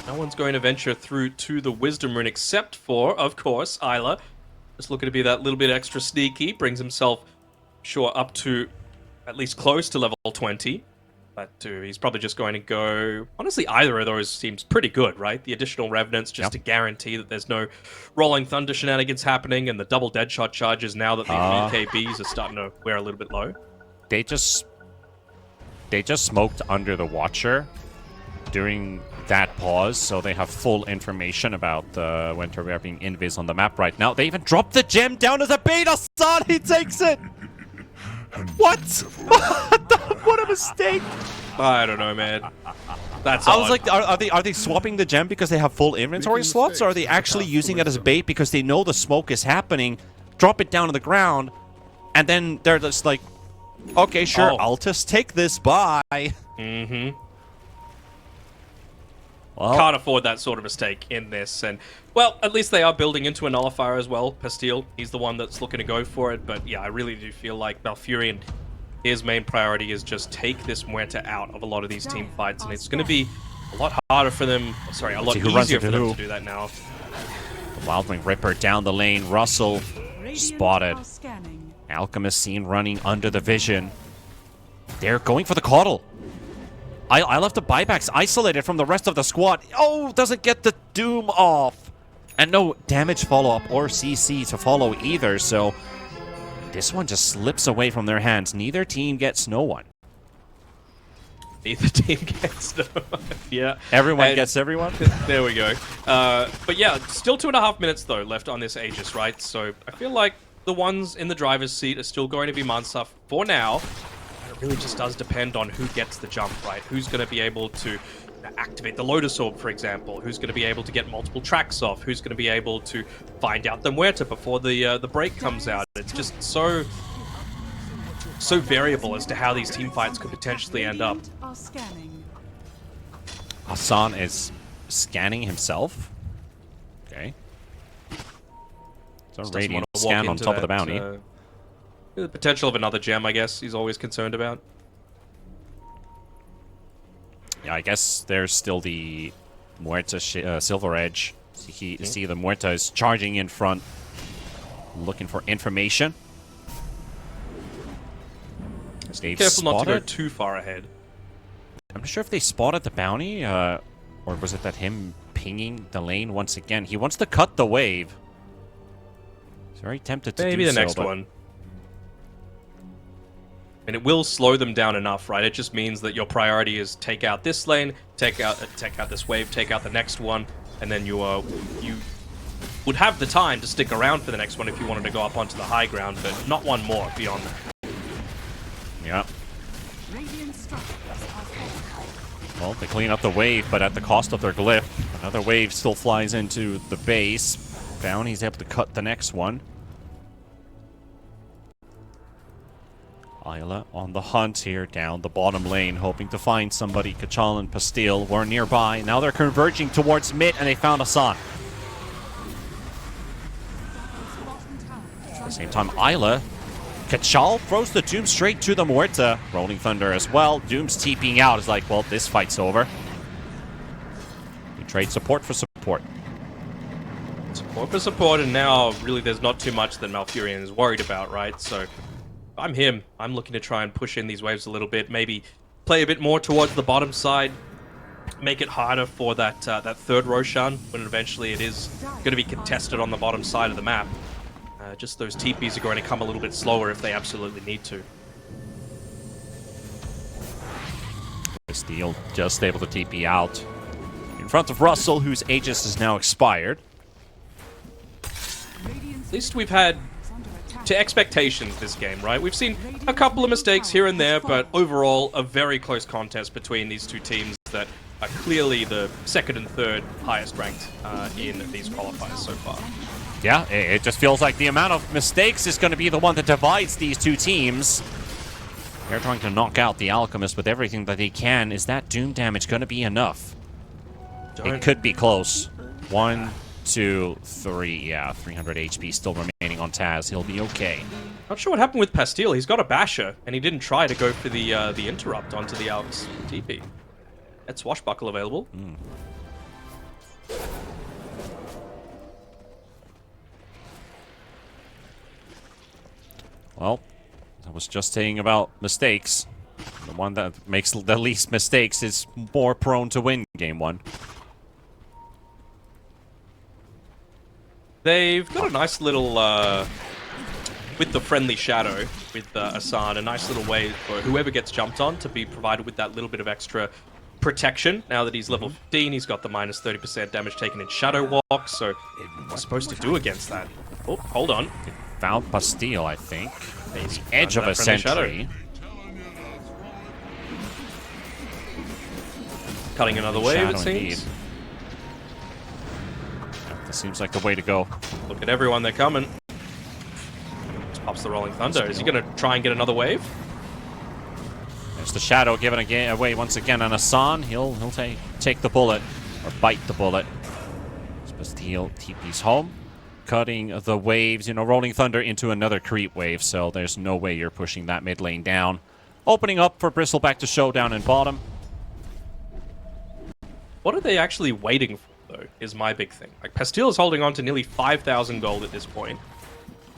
No one's going to venture through to the Wisdom Rune except for, of course, Isla. Just looking to be that little bit extra sneaky. Brings himself, sure, up to at least close to level 20. But he's probably just going to go... Honestly, either of those seems pretty good, right? The additional Revenants just to guarantee that there's no Rolling Thunder shenanigans happening, and the double Deadshot charges now that the BKBs are starting to wear a little bit low. They just smoked under the Watcher during that pause, so they have full information about the Winter Bear being invis on the map right now. They even dropped the gem down as a bait. Asan, he takes it! What? What a mistake! I don't know, man. That's I odd. was like, are they swapping the gem because they have full inventory slots, or are they actually using it as bait because they know the smoke is happening, drop it down to the ground, and then they're just like, okay, sure, I'll just take this, bye. Mm-hmm. Well, can't afford that sort of mistake in this, and well, at least they are building into a Nullifier as well. Pastille, he's the one that's looking to go for it, but yeah, I really do feel like Malfurion, his main priority is just take this Muerta out of a lot of these team fights, and it's going to be a lot harder for them, sorry, a lot easier for them to do that now. The Wildwing Ripper down the lane, Russell spotted. Alchemist seen running under the vision. They're going for the Coddle. I left the buybacks isolated from the rest of the squad. Oh, doesn't get the Doom off. And no damage follow-up or CC to follow either, so this one just slips away from their hands. Neither team gets no one. Neither team gets no one. Yeah. Everyone gets everyone? There we go. But yeah, still 2.5 minutes, though, left on this Aegis, right? So I feel like the ones in the driver's seat are still going to be Mansaf for now. It really just does depend on who gets the jump, right? Who's going to be able to activate the Lotus Orb, for example? Who's going to be able to get multiple tracks off? Who's going to be able to find out the Muerta before the break comes out? It's just so variable as to how these team fights could potentially end up. Asan is scanning himself. Okay. So Radiant scan on top of the bounty. The potential of another gem, I guess, he's always concerned about. Yeah, I guess there's still the Muerta Silver Edge. See the Muerta is charging in front. looking for information. They've Careful not to go spotted. too far ahead. I'm not sure if they spotted the bounty, or was it that him pinging the lane once again? He wants to cut the wave. He's very tempted to Maybe do the so, next but one. And it will slow them down enough, right? It just means that your priority is take out this lane, take out this wave, take out the next one, and then you would have the time to stick around for the next one if you wanted to go up onto the high ground, but not one more beyond that. yeah. Radiant structures are fortified. Well, they clean up the wave, but at the cost of their glyph. Another wave still flies into the base. Bounty's able to cut the next one. Isla on the hunt here down the bottom lane, hoping to find somebody. Kachal and Pastille were nearby. Now they're converging towards mid, and they found Hassan. At the same time, Isla, Kachal throws the Doom straight to the Muerta. Rolling Thunder as well. Doom's TPing out. Is like, well, this fight's over. We trade support for support. Support for support, and now really there's not too much that Malfurion is worried about, right? So I'm him. I'm looking to try and push in these waves a little bit. Maybe play a bit more towards the bottom side. Make it harder for that third Roshan when eventually it is going to be contested on the bottom side of the map. Just those TPs are going to come a little bit slower if they absolutely need to. Steel just able to TP out in front of Russell, whose Aegis is now expired. At least we've had to expectations this game, right? We've seen a couple of mistakes here and there, but overall a very close contest between these two teams that are clearly the second and third highest ranked in these qualifiers so far. Yeah, it just feels like the amount of mistakes is going to be the one that divides these two teams. They're trying to knock out the Alchemist with everything that they can. Is that Doom damage going to be enough? It could be close. 1, 2, 3. Yeah, 300 HP still remaining on Taz. He'll be okay. Not sure what happened with Pastille. He's got a basher, and he didn't try to go for the interrupt onto the Alps TP. That swashbuckle available. Well, I was just saying about mistakes. The one that makes the least mistakes is more prone to win game one. They've got a nice little, with the friendly shadow, with Asan, a nice little way for whoever gets jumped on to be provided with that little bit of extra protection. Now that he's level 15, he's got the minus 30% damage taken in Shadow Walk, so what's supposed to do against that? Oh, hold on. Found Bastille, I think. He's The edge of that a friendly sentry. shadow. Cutting another wave, Shadow it indeed. seems. This seems like the way to go. Look at everyone, they're coming. Just pops the Rolling Thunder. Is he going to try and get another wave? There's the Shadow given away once again on Hassan. He'll take the bullet, or bite the bullet. Bastille TP's home. Cutting the waves, you know, Rolling Thunder into another creep wave, so there's no way you're pushing that mid lane down. Opening up for Bristleback to showdown in bottom. What are they actually waiting for, though, is my big thing. Like, Pastille is holding on to nearly 5,000 gold at this point.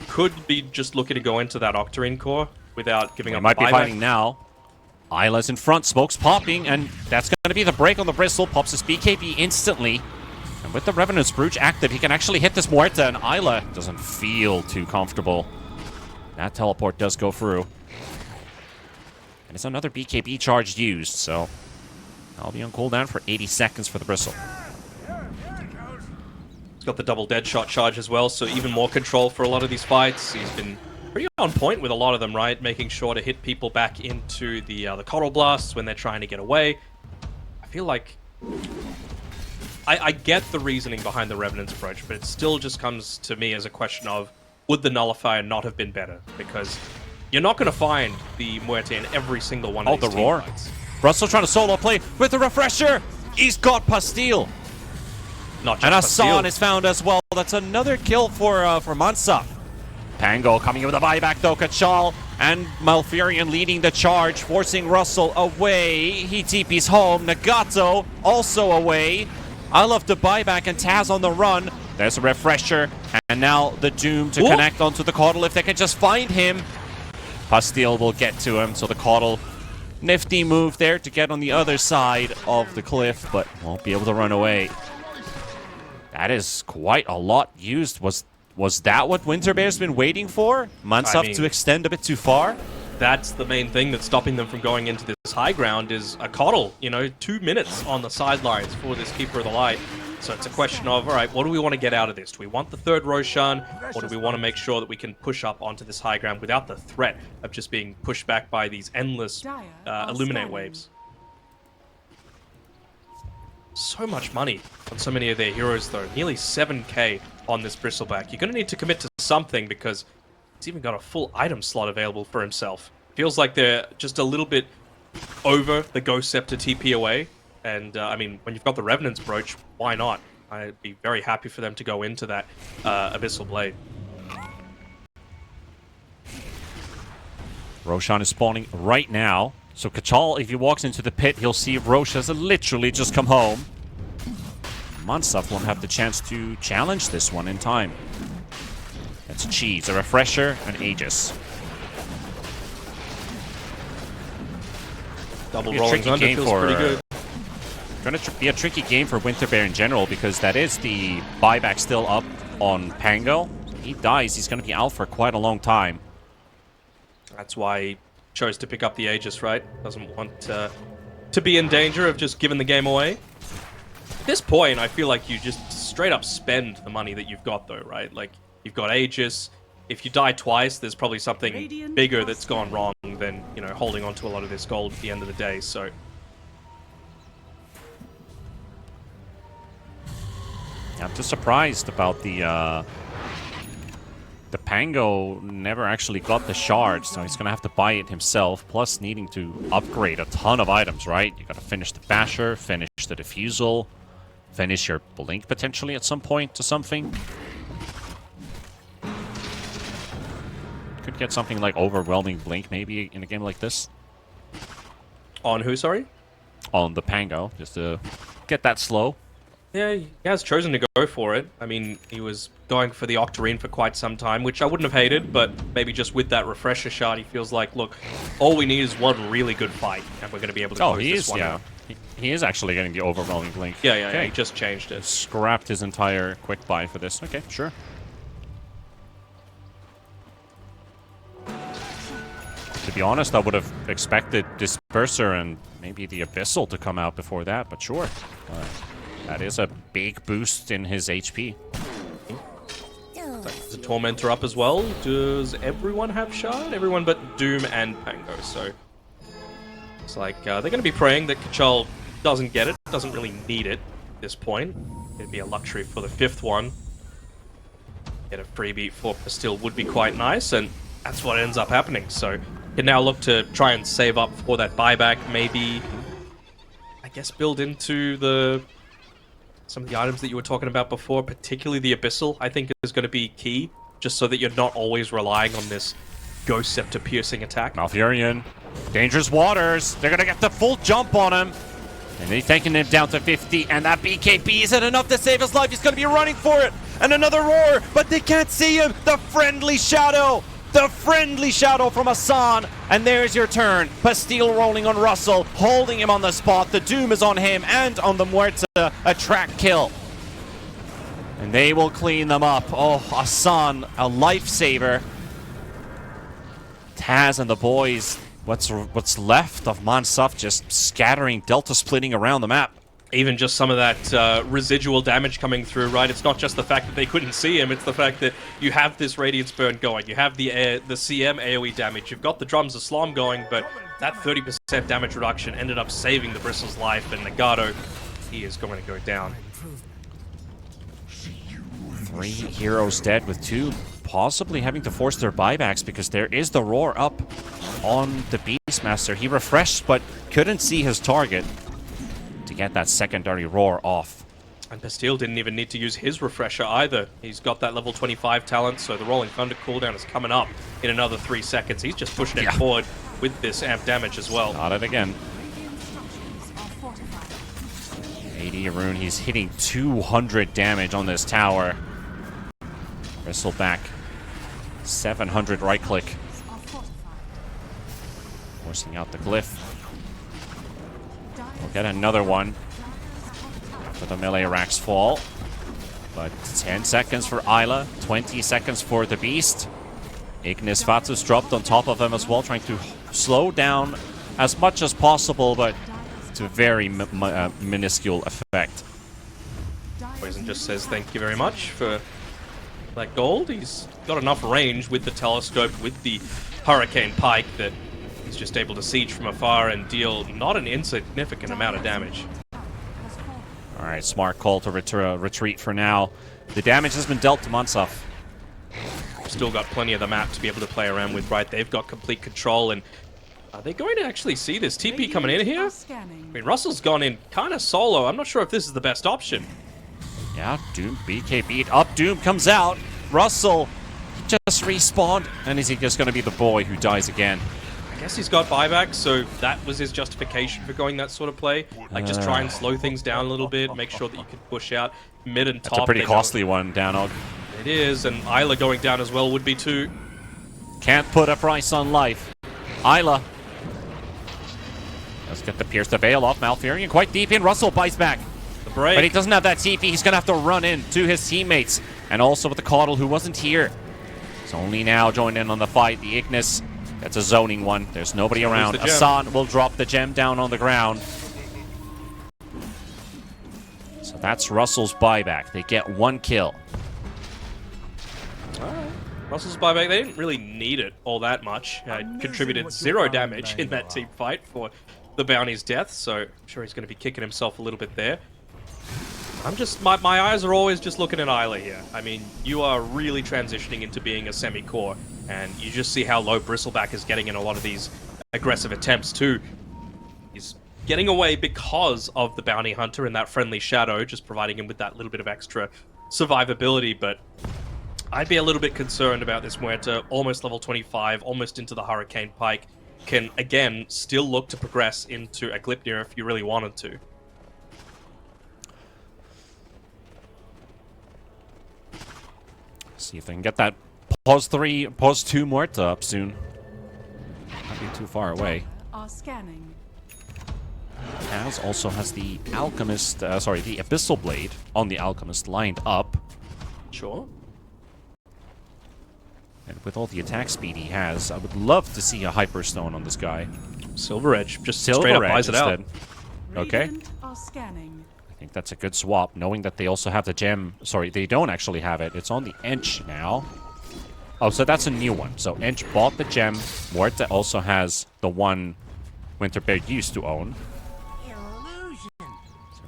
Could be just looking to go into that Octarine core without giving They up might be buyback. fighting now. Isla's in front, smoke's popping, and that's going to be the break on the Bristle. Pops his BKB instantly. And with the Revenant's Brooch active, he can actually hit this Muerta, and Isla doesn't feel too comfortable. That teleport does go through. And it's another BKB charge used, so I'll be on cooldown for 80 seconds for the Bristle. He's got the double dead shot charge as well, so even more control for a lot of these fights. He's been pretty on point with a lot of them, right? Making sure to hit people back into the Coral Blasts when they're trying to get away. I feel like I get the reasoning behind the Revenant's approach, but it still just comes to me as a question of, would the Nullifier not have been better? Because you're not going to find the Muerte in every single one of these the roar. teamfights. Russell trying to solo play with the refresher. He's got Pastille. Not just And Hassan Pastille. is found as well. That's another kill for Mansaf. Pango coming in with a buyback though. Kachal and Malfurion leading the charge, forcing Russell away. He TP's home. Nagato also away. I love the buyback and Taz on the run. There's a refresher. And now the Doom to connect onto the Caudal. If they can just find him, Pastille will get to him. So the Caudal, nifty move there to get on the other side of the cliff, but won't be able to run away. That is quite a lot used. Was that what Winter Bear's been waiting for? Mansaf to extend a bit too far? That's the main thing that's stopping them from going into this high ground is a Coddle. You know, 2 minutes on the sidelines for this Keeper of the Light. So it's a question of, all right, what do we want to get out of this? Do we want the third Roshan, or do we want to make sure that we can push up onto this high ground without the threat of just being pushed back by these endless Illuminate waves? So much money on so many of their heroes, though. Nearly 7k on this Bristleback. You're going to need to commit to something because he's even got a full item slot available for himself. Feels like they're just a little bit over the Ghost Scepter TP away. And, I mean, when you've got the Revenant's Brooch, why not? I'd be very happy for them to go into that Abyssal Blade. Roshan is spawning right now. So Kachal, if he walks into the pit, he'll see Rosh has literally just come home. Mansaf won't have the chance to challenge this one in time. That's a cheese, a refresher, an Aegis. Double rolling under feels pretty good. Going to be a tricky game for Winter Bear in general because that is the buyback still up on Pango. If he dies, he's going to be out for quite a long time. That's why he chose to pick up the Aegis, right? Doesn't want to be in danger of just giving the game away. At this point, I feel like you just straight up spend the money that you've got, though, right? Like, you've got Aegis. If you die twice, there's probably something bigger that's gone wrong than, you know, holding on to a lot of this gold at the end of the day, so... I'm just surprised about the Pango never actually got the shard, so he's gonna have to buy it himself, plus needing to upgrade a ton of items, right? You gotta finish the Basher, finish the Diffusal, finish your Blink potentially at some point to something. Could get something like Overwhelming Blink maybe in a game like this. On who, sorry? On the Pango, just to get that slow. Yeah, he has chosen to go for it. I mean, he was going for the Octarine for quite some time, which I wouldn't have hated, but maybe just with that refresher shard, he feels like, look, all we need is one really good fight, and we're going to be able to close this one out. He is actually getting the Overwhelming Blink. Yeah, okay. He just changed it. Scrapped his entire quick buy for this. Okay, sure. To be honest, I would have expected Disperser and maybe the Abyssal to come out before that, but sure. That is a big boost in his HP. The Tormentor up as well. Does everyone have Shard? Everyone but Doom and Pango, so... It's like, they're going to be praying that Kachal doesn't get it, doesn't really need it at this point. It'd be a luxury for the 5th one. Get a freebie for Pastille would be quite nice, and that's what ends up happening, so... Can now look to try and save up for that buyback, maybe... I guess build into some of the items that you were talking about before, particularly the Abyssal, I think is going to be key, just so that you're not always relying on this Ghost Scepter piercing attack. Malfurion, dangerous waters, they're going to get the full jump on him. And they're taking him down to 50, and that BKB isn't enough to save his life, he's going to be running for it. And another roar, but they can't see him, the friendly shadow! The friendly shadow from Hassan, and there's your turn. Pastille rolling on Russell, holding him on the spot. The Doom is on him and on the Muerta, a track kill. And they will clean them up. Oh, Hassan, a lifesaver. Taz and the boys, what's left of Mansaf just scattering, delta splitting around the map. Even just some of that residual damage coming through, right? It's not just the fact that they couldn't see him, it's the fact that you have this Radiance Burn going, you have the CM AoE damage, you've got the Drums of Slom going, but that 30% damage reduction ended up saving the Bristle's life, and Nagato, he is going to go down. 3 heroes dead with 2 possibly having to force their buybacks because there is the roar up on the Beastmaster. He refreshed but couldn't see his target to get that secondary roar off. And Pastille didn't even need to use his refresher either. He's got that level 25 talent, so the Rolling Thunder cooldown is coming up in another 3 seconds. He's just pushing it forward with this amp damage as well. Got it again. 80 Arun, he's hitting 200 damage on this tower. Bristleback. 700 right click. Are fortified. Forcing out the glyph. We'll get another one for the melee racks fall. But 10 seconds for Isla, 20 seconds for the Beast. Ignis Fatus dropped on top of them as well, trying to slow down as much as possible, but to very minuscule effect. Poison just says thank you very much for that gold. He's got enough range with the telescope, with the Hurricane Pike, that he's just able to siege from afar and deal not an insignificant amount of damage. Alright, smart call to retreat for now. The damage has been dealt to Mansaf. Still got plenty of the map to be able to play around with, right? They've got complete control, and are they going to actually see this TP coming in here? I mean, Russell's gone in kind of solo. I'm not sure if this is the best option. Yeah, Doom, BK beat up. Doom comes out. Russell just respawned. And is he just going to be the boy who dies again? I guess he's got buyback, so that was his justification for going that sort of play. Like, just try and slow things down a little bit, make sure that you can push out mid and top. That's a pretty costly one, Danog. It is, and Isla going down as well would be too. Can't put a price on life. Isla. Let's get the Pierce the Veil off. Malfurion quite deep in. Russell bites back. The break. But he doesn't have that TP. He's going to have to run in to his teammates. And also with the Caudal, who wasn't here. He's only now joined in on the fight. The Ignis, that's a zoning one. There's nobody around. Asan will drop the gem down on the ground. So that's Russell's buyback. They get 1 kill. Russell's buyback, they didn't really need it all that much. Contributed 0 damage in that team fight for the Bounty's death, so I'm sure he's going to be kicking himself a little bit there. I'm just, my eyes are always just looking at Isla here. I mean, you are really transitioning into being a semi-core, and you just see how low Bristleback is getting in a lot of these aggressive attempts too. He's getting away because of the Bounty Hunter and that friendly shadow, just providing him with that little bit of extra survivability, but I'd be a little bit concerned about this Muerta, almost level 25, almost into the Hurricane Pike, can, again, still look to progress into a Glypnir if you really wanted to. See if they can get that pause 3, pause 2 Muerta up soon. Not be too far away. Are scanning. Kaz also has the Alchemist, the Abyssal Blade on the Alchemist lined up. Sure. And with all the attack speed he has, I would love to see a Hyperstone on this guy. Silver Edge, just Silver straight up Edge buys it out. instead. Okay. Radiant are scanning. I think that's a good swap, knowing that they also have the gem. Sorry, they don't actually have it. It's on the Ench now. Oh, so that's a new one. So Ench bought the gem. Muerta also has the one Winterbear used to own.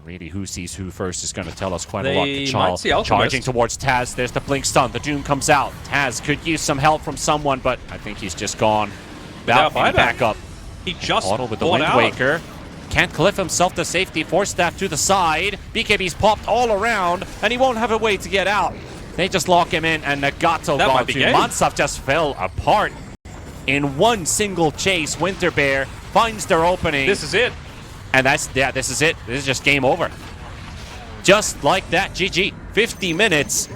Really, who sees who first is going to tell us quite a lot. The might see Alchemist. Charging towards Taz. There's the blink stun. The Doom comes out. Taz could use some help from someone, but I think he's just gone. Without any backup. He just Caudal with the fought Wind out. Waker. Can't cliff himself to safety. Force staff to the side. BKB's popped all around, and he won't have a way to get out. They just lock him in, and Nagato That gone might be too. game. Mansaf just fell apart. In one single chase, Winterbear finds their opening. This is it. And that's, yeah, this is it. This is just game over. Just like that, GG. 50 minutes,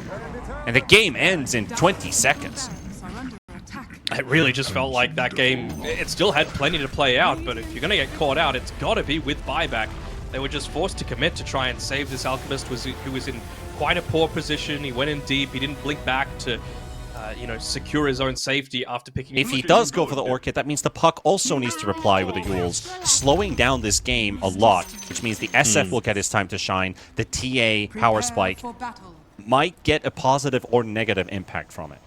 and the game ends in 20 seconds. Are under attack. It really just felt like that game, it still had plenty to play out, but if you're going to get caught out, it's got to be with buyback. They were just forced to commit to try and save this Alchemist who was in quite a poor position. He went in deep. He didn't blink back to, secure his own safety after picking. If he does go for the Orchid, that means the Puck also needs to reply with the Yules, slowing down this game a lot, which means the SF will get his time to shine. The TA Power Prepare Spike for battle. might get a positive or negative impact from it.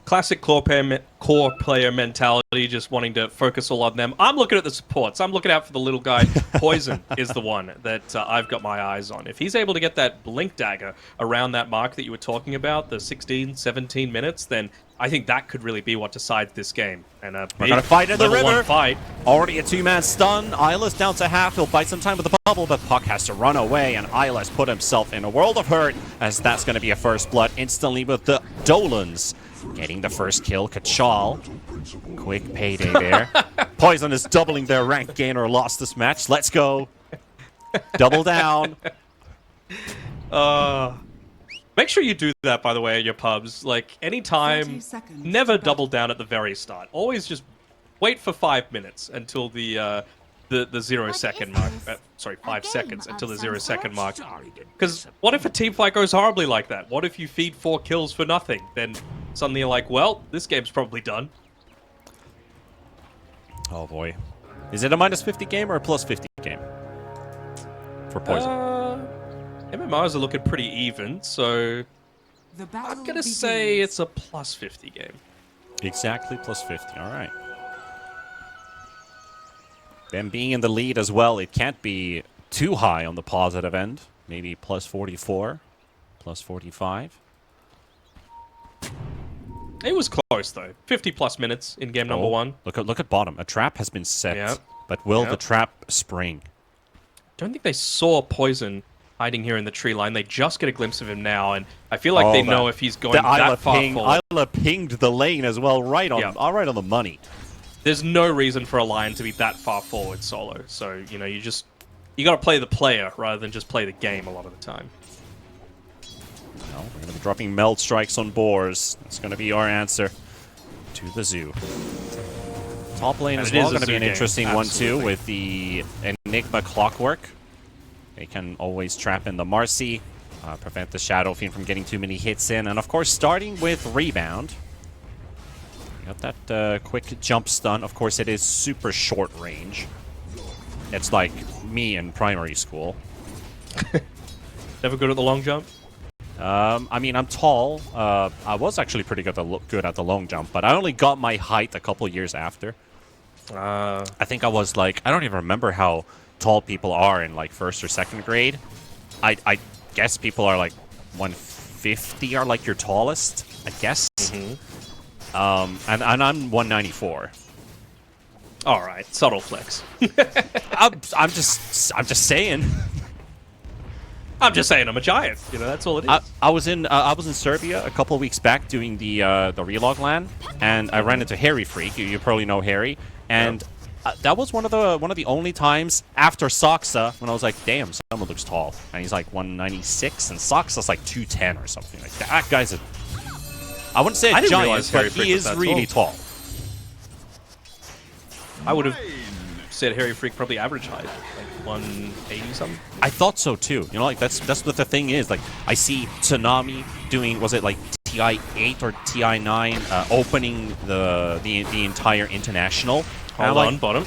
Classic core player mentality, just wanting to focus all on them. I'm looking at the supports. I'm looking out for the little guy. Poison is the one that I've got my eyes on. If he's able to get that blink dagger around that mark that you were talking about, the 16, 17 minutes, then I think that could really be what decides this game. And We're gonna fight in the level river. 1 fight. Already a 2-man stun. Isla's down to half. He'll bite some time with the bubble, but Puck has to run away, and Isla's put himself in a world of hurt, as that's going to be a first blood instantly with the Dolans. Getting the first kill. Kachal. Quick payday there. Poison is doubling their rank gain or loss this match. Let's go. Double down. Make sure you do that, by the way, at your pubs. Like, 30 anytime, seconds never to battle. double down at the very start. Always just wait for 5 minutes until the 0 second mark. Sorry, 5 seconds until the 0 second mark. Because what if a team fight goes horribly like that? What if you feed 4 kills for nothing? Then suddenly you're like, well, this game's probably done. Oh boy. Is it a minus 50 game or a plus 50 game? For Poison. MMRs are looking pretty even, so The battle I'm gonna begins. say it's a plus 50 game. Exactly plus 50. All right. Them being in the lead as well, it can't be too high on the positive end. Maybe plus 44, plus 45. It was close though. 50 plus minutes in game number 1. Look at bottom. A trap has been set. Yep. But will the Yep. trap spring? Don't think they saw Poison hiding here in the tree line. They just get a glimpse of him now, and I feel like they know if he's going that far forward. Isla pinged the lane as well, right on the money. There's no reason for a Lion to be that far forward solo. So, you know, you got to play the player rather than just play the game a lot of the time. Well, we're going to be dropping meld strikes on boars. That's going to be our answer to the zoo. Top lane And as it is well a going to be zoo an game, interesting one too absolutely. with the Enigma Clockwork. They can always trap in the Marcy, prevent the Shadow Fiend from getting too many hits in, and of course starting with Rebound. Got that quick jump stun. Of course it is super short range. It's like me in primary school. Never good at the long jump? I mean, I'm tall. I was actually pretty good at the long jump, but I only got my height a couple years after. I think I was like, I don't even remember how tall people are in like 1st or 2nd grade. I guess people are like 150 are like your tallest, I guess. And I'm 194. All right, subtle flex. I'm just saying. I'm just saying I'm a giant. You know, that's all it is. I was in Serbia a couple of weeks back doing the relog LAN, and I ran into Harry Freak. You probably know Harry, and that was one of the only times after Soxa when I was like, damn, someone looks tall, and he's like 196, and Soxa's like 210 or something like that. That guy's I wouldn't say a didn't giant, realize but Harry Freak he was is that really tall. I would have said Harry Freak probably average height, like 180 something. I thought so too. You know, like that's what the thing is. Like I see Tsunami doing, was it like TI8 or TI9 opening the entire international. Hold on, bottom.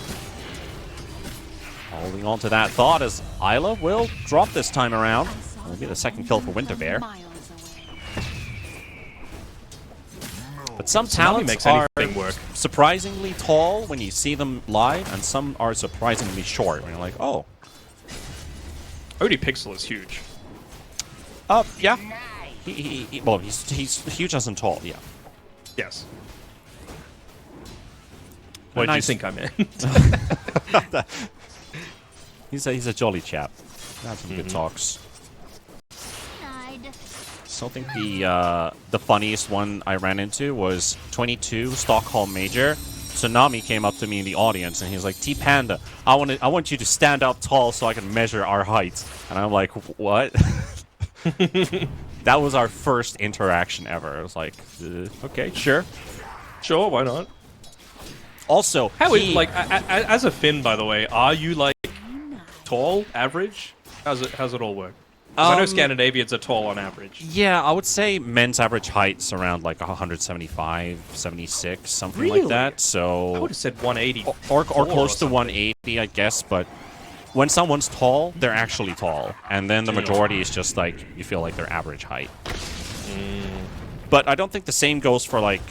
Holding on to that thought as Isla will drop this time around. It'll be the 2nd kill for Winter Bear. But some talents makes are anything work. surprisingly tall when you see them live, and some are surprisingly short when you're like, oh. Odie Pixel is huge. Yeah. Well, he's huge as in tall, yeah. Yes. What did you think I meant? He's a jolly chap. Had some good talks. So I think the funniest one I ran into was 22 Stockholm Major. Tsunami came up to me in the audience and he was like, T Panda, I want you to stand up tall so I can measure our height. And I'm like, what? That was our first interaction ever. I was like, okay, sure. Sure, why not? Also, How is, like, as a Finn, by the way, are you like tall, average? How's it all work? 'Cause I know Scandinavians are tall on average. Yeah, I would say men's average height's around like 175, 76, something Really? like that. So I would have said 180. or close to 180, I guess. But when someone's tall, they're actually tall, and then the majority is just like you feel like their average height. But I don't think the same goes for like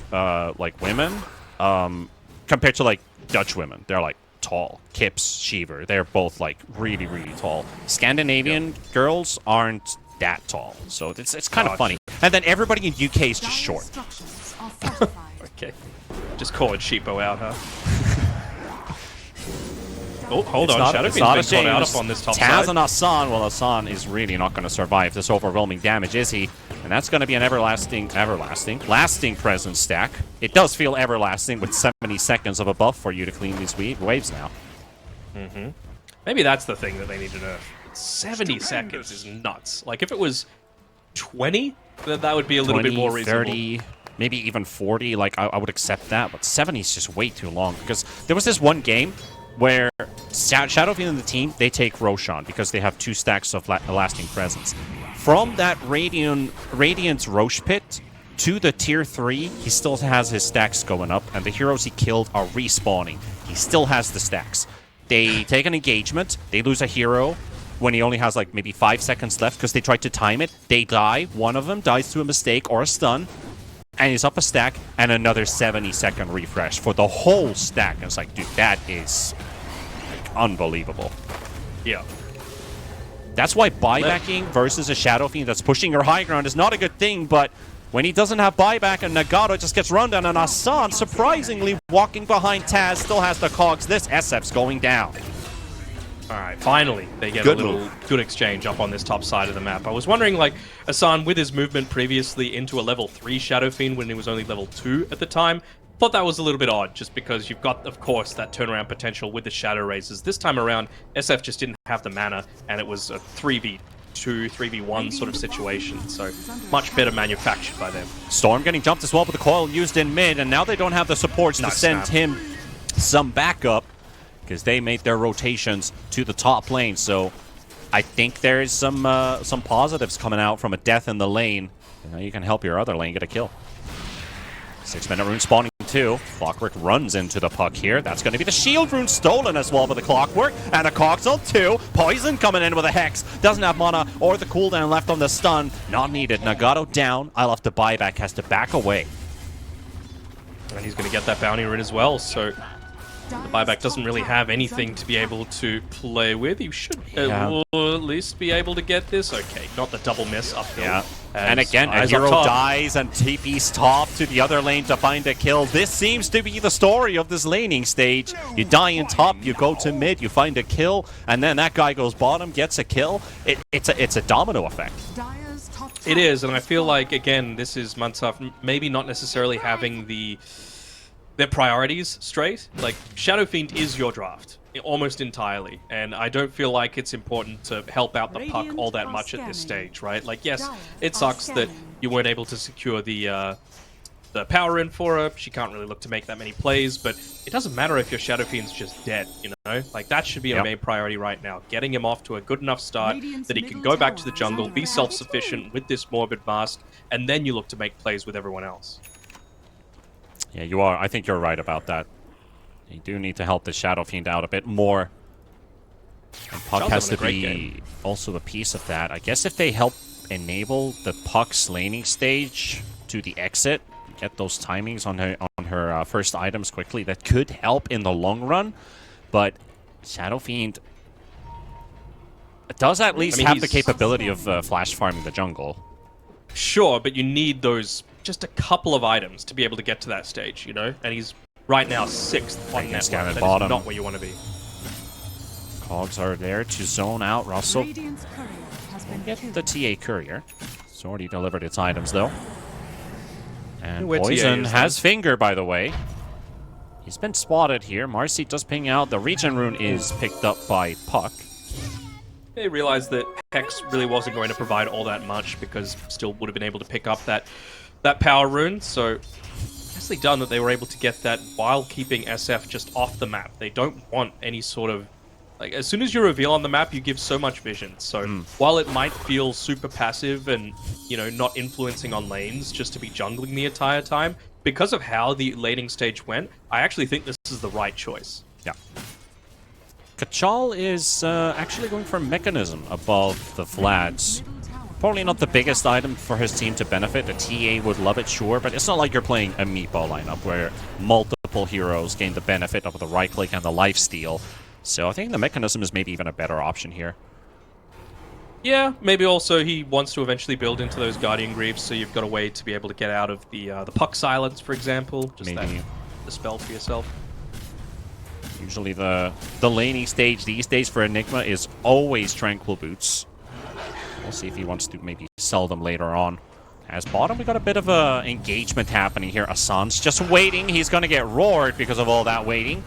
women. Compared to like Dutch women, they're like tall. Kips, Shiver, they're both like really, really tall. Scandinavian girls aren't that tall, so it's kind of funny. And then everybody in UK is just short. Structures are fortified. Okay. Just calling Sheepo out, huh? Oh, hold on. Shadowfiend's been caught out up on this top Taz side. and Hassan, well, Hassan is really not going to survive this overwhelming damage, is he? And that's going to be an lasting presence stack. It does feel everlasting with 70 seconds of a buff for you to clean these waves now. Maybe that's the thing that they need to nerf. 70 seconds is nuts. Like, if it was 20, That would be a little 20, bit more reasonable. 30, maybe even 40. Like, I would accept that, but 70 is just way too long. Because there was this one game where Shadowfiend and the team, they take Roshan because they have 2 stacks of lasting presence. From that Radiant's Rosh Pit to the tier 3, he still has his stacks going up, and the heroes he killed are respawning. He still has the stacks. They take an engagement, they lose a hero when he only has like maybe 5 seconds left because they tried to time it. They die, one of them dies to a mistake or a stun, and he's up a stack, and another 70-second refresh for the whole stack. And it's like, dude, that is like, unbelievable. Yeah. That's why buybacking versus a Shadow Fiend that's pushing your high ground is not a good thing, but when he doesn't have buyback and Nagato just gets run down, and Hassan, surprisingly, walking behind Taz, still has the cogs, this SF's going down. All right, finally they get Good a little good exchange up on this top side of the map. I was wondering, like, Hassan, with his movement previously into a level 3 Shadow Fiend when he was only level 2 at the time, thought that was a little bit odd, just because you've got, of course, that turnaround potential with the Shadow Razors. This time around, SF just didn't have the mana, and it was a 3v2, 3v1 sort of situation, so much better manufactured by them. Storm getting jumped as well, but the coil used in mid, and now they don't have the supports to send him some backup, because they made their rotations to the top lane. So I think there's some positives coming out from a death in the lane. You know, you can help your other lane get a kill. 6-minute rune spawning too. Clockwork runs into the puck here. That's going to be the shield rune stolen as well by the Clockwork. And a Cogs on 2. Poison coming in with a Hex. Doesn't have mana or the cooldown left on the stun. Not needed. Nagato down. I love the buyback. Has to back away. And he's going to get that bounty rune as well, so the buyback doesn't really have anything to be able to play with. You should at least be able to get this. Okay, not the double miss uphill. Yeah. And again, a hero dies and TP's top to the other lane to find a kill. This seems to be the story of this laning stage. You die in top, you go to mid, you find a kill, and then that guy goes bottom, gets a kill. It's a domino effect. It is, and I feel like, again, this is Mansaf maybe not necessarily having their priorities straight. Like, Shadow Fiend is your draft, almost entirely, and I don't feel like it's important to help out the puck all that much at this stage, right? Like, yes, it sucks that you weren't able to secure the power in for her. She can't really look to make that many plays, but it doesn't matter if your Shadow Fiend's just dead, you know? Like, that should be our main priority right now. Getting him off to a good enough start that he can go back to the jungle, be self-sufficient with this Morbid Mask, and then you look to make plays with everyone else. Yeah, you are. I think you're right about that. You do need to help the Shadow Fiend out a bit more. And Puck has to be also a piece of that. I guess if they help enable the Puck's laning stage to the exit, get those timings on her first items quickly, that could help in the long run. But Shadow Fiend does at least have the capability of flash farming the jungle. Sure, but you need those just a couple of items to be able to get to that stage, you know? And he's right now 6th on net. That is not where you want to be. Cogs are there to zone out Russell. Getting the TA Courier. It's already delivered its items, though. And Poison has Finger, by the way. He's been spotted here. Marcy does ping out. The Regen Rune is picked up by Puck. They realized that Hex really wasn't going to provide all that much because still would have been able to pick up that power rune, so nicely done that they were able to get that while keeping SF just off the map. They don't want any sort of... Like, as soon as you reveal on the map, you give so much vision. So while it might feel super passive and, you know, not influencing on lanes just to be jungling the entire time, because of how the laning stage went, I actually think this is the right choice. Yeah. Kachal is actually going for Mechanism above the Vlads. Probably not the biggest item for his team to benefit. The TA would love it, sure, but it's not like you're playing a meatball lineup where multiple heroes gain the benefit of the right click and the lifesteal. So I think the Mechanism is maybe even a better option here. Yeah, maybe also he wants to eventually build into those Guardian Greaves, so you've got a way to be able to get out of the Puck Silence, for example. Just maybe the spell for yourself. Usually the laning stage these days for Enigma is always Tranquil Boots. We'll see if he wants to maybe sell them later on. As bottom, we got a bit of a engagement happening here. Asan's just waiting. He's going to get roared because of all that waiting.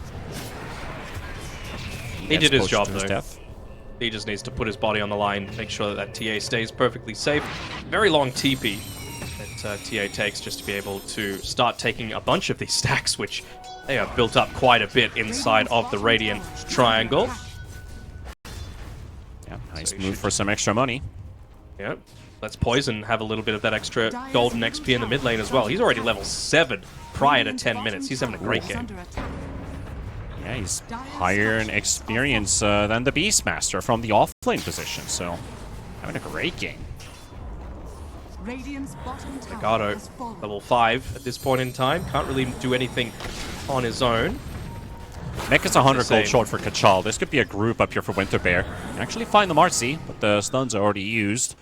He did his job, though. He just needs to put his body on the line, make sure that that TA stays perfectly safe. Very long TP. TA takes just to be able to start taking a bunch of these stacks, which they are built up quite a bit inside of the Radiant triangle. Yeah, nice So you move should- for some extra money. Yep. Let's Poison have a little bit of that extra golden XP in the mid lane as well. He's already level 7 prior to 10 minutes. He's having a great game. Yeah, he's higher in experience than the Beastmaster from the offlane position, so having a great game. Radiant's bottom tower Gato, has fallen. level 5 at this point in time. Can't really do anything on his own. Mech is 100 Same. gold short for Kachal. This could be a group up here for Winter Bear. Actually find the Marcy, but the stuns are already used.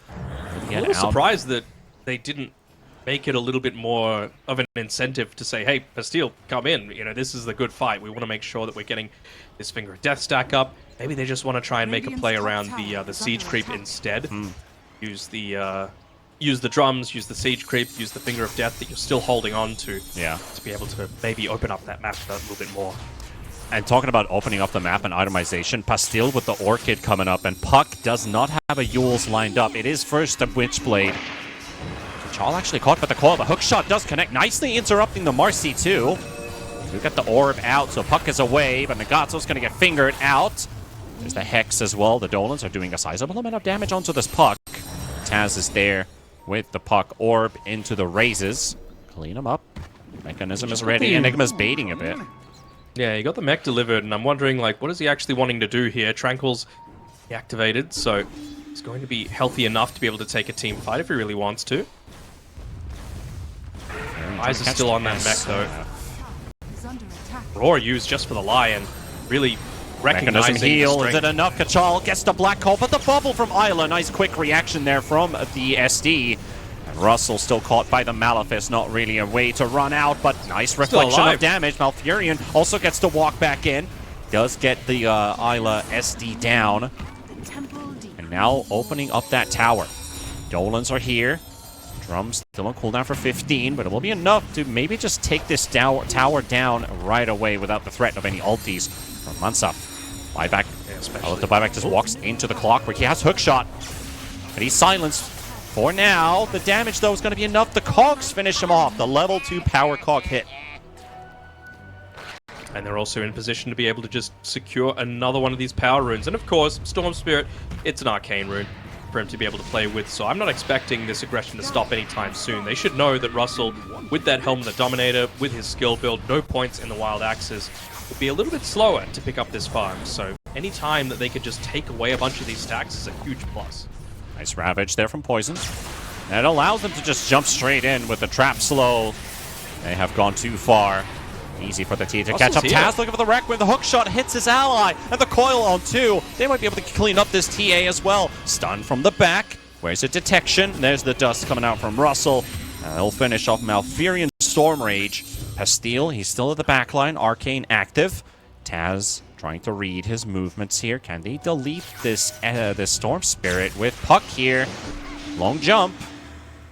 I'm a little surprised that they didn't make it a little bit more of an incentive to say, hey, Pastille, come in. You know, this is the good fight. We want to make sure that we're getting this Finger of Death stack up. Maybe they just want to try and make a play around the siege creep instead. Use the drums, use the siege creep, use the Finger of Death that you're still holding on to. Yeah. To be able to maybe open up that map a little bit more. And talking about opening up the map and itemization, Pastille with the Orchid coming up, and Puck does not have a Yules lined up. It is first a Witchblade. Kachal actually caught by the coil. The hook shot does connect, nicely interrupting the Marcy too. We got the orb out, so Puck is away, but Nagato's going to get fingered out. There's the Hex as well. The Dolans are doing a sizable amount of damage onto this Puck. Taz is there with the Puck orb into the raises. Clean him up. Mechanism is ready. Enigma's baiting a bit. Yeah, he got the mech delivered, and I'm wondering, like, what is he actually wanting to do here? Tranquil's deactivated, so he's going to be healthy enough to be able to take a team fight if he really wants to. Eyes are still on that mech, though. Is under attack. Roar used just for the Lion, really recognizing Mechanism the heal. Is strength. it enough? Kachal gets the black hole, but the bubble from Isla. Nice quick reaction there from the SD. And Russell still caught by the Malefice. Not really a way to run out, but nice reflection alive. of damage. Malfurion also gets to walk back in. Does get the Isla SD down. The temple deep. And now opening up that tower. Dolans are here. Drums still on cooldown for 15, but it will be enough to maybe just take this tower down right away without the threat of any ultis from Mansaf. Buyback. The buyback just walks into the clockwork. He has hookshot, but he's silenced for now. The damage, though, is going to be enough. The cogs finish him off. The level 2 power cog hit. And they're also in position to be able to just secure another one of these power runes. And of course, Storm Spirit, it's an arcane rune for him to be able to play with, so I'm not expecting this aggression to stop anytime soon. They should know that Russell, with that Helm the Dominator, with his skill build, no points in the Wild Axes, will be a little bit slower to pick up this farm. So any time that they could just take away a bunch of these stacks is a huge plus. Nice Ravage there from Poison. And it allows them to just jump straight in with the trap slow. They have gone too far. Easy for the T to catch up. here. Taz looking for the wreck when the hook shot hits his ally. And the coil on 2. They might be able to clean up this TA as well. Stun from the back. Where's the detection? There's the dust coming out from Russell. And he'll finish off Malfurion Storm Rage. Pastille, he's still at the backline. Arcane active. Taz trying to read his movements here. Can they delete this Storm Spirit with Puck here? Long jump.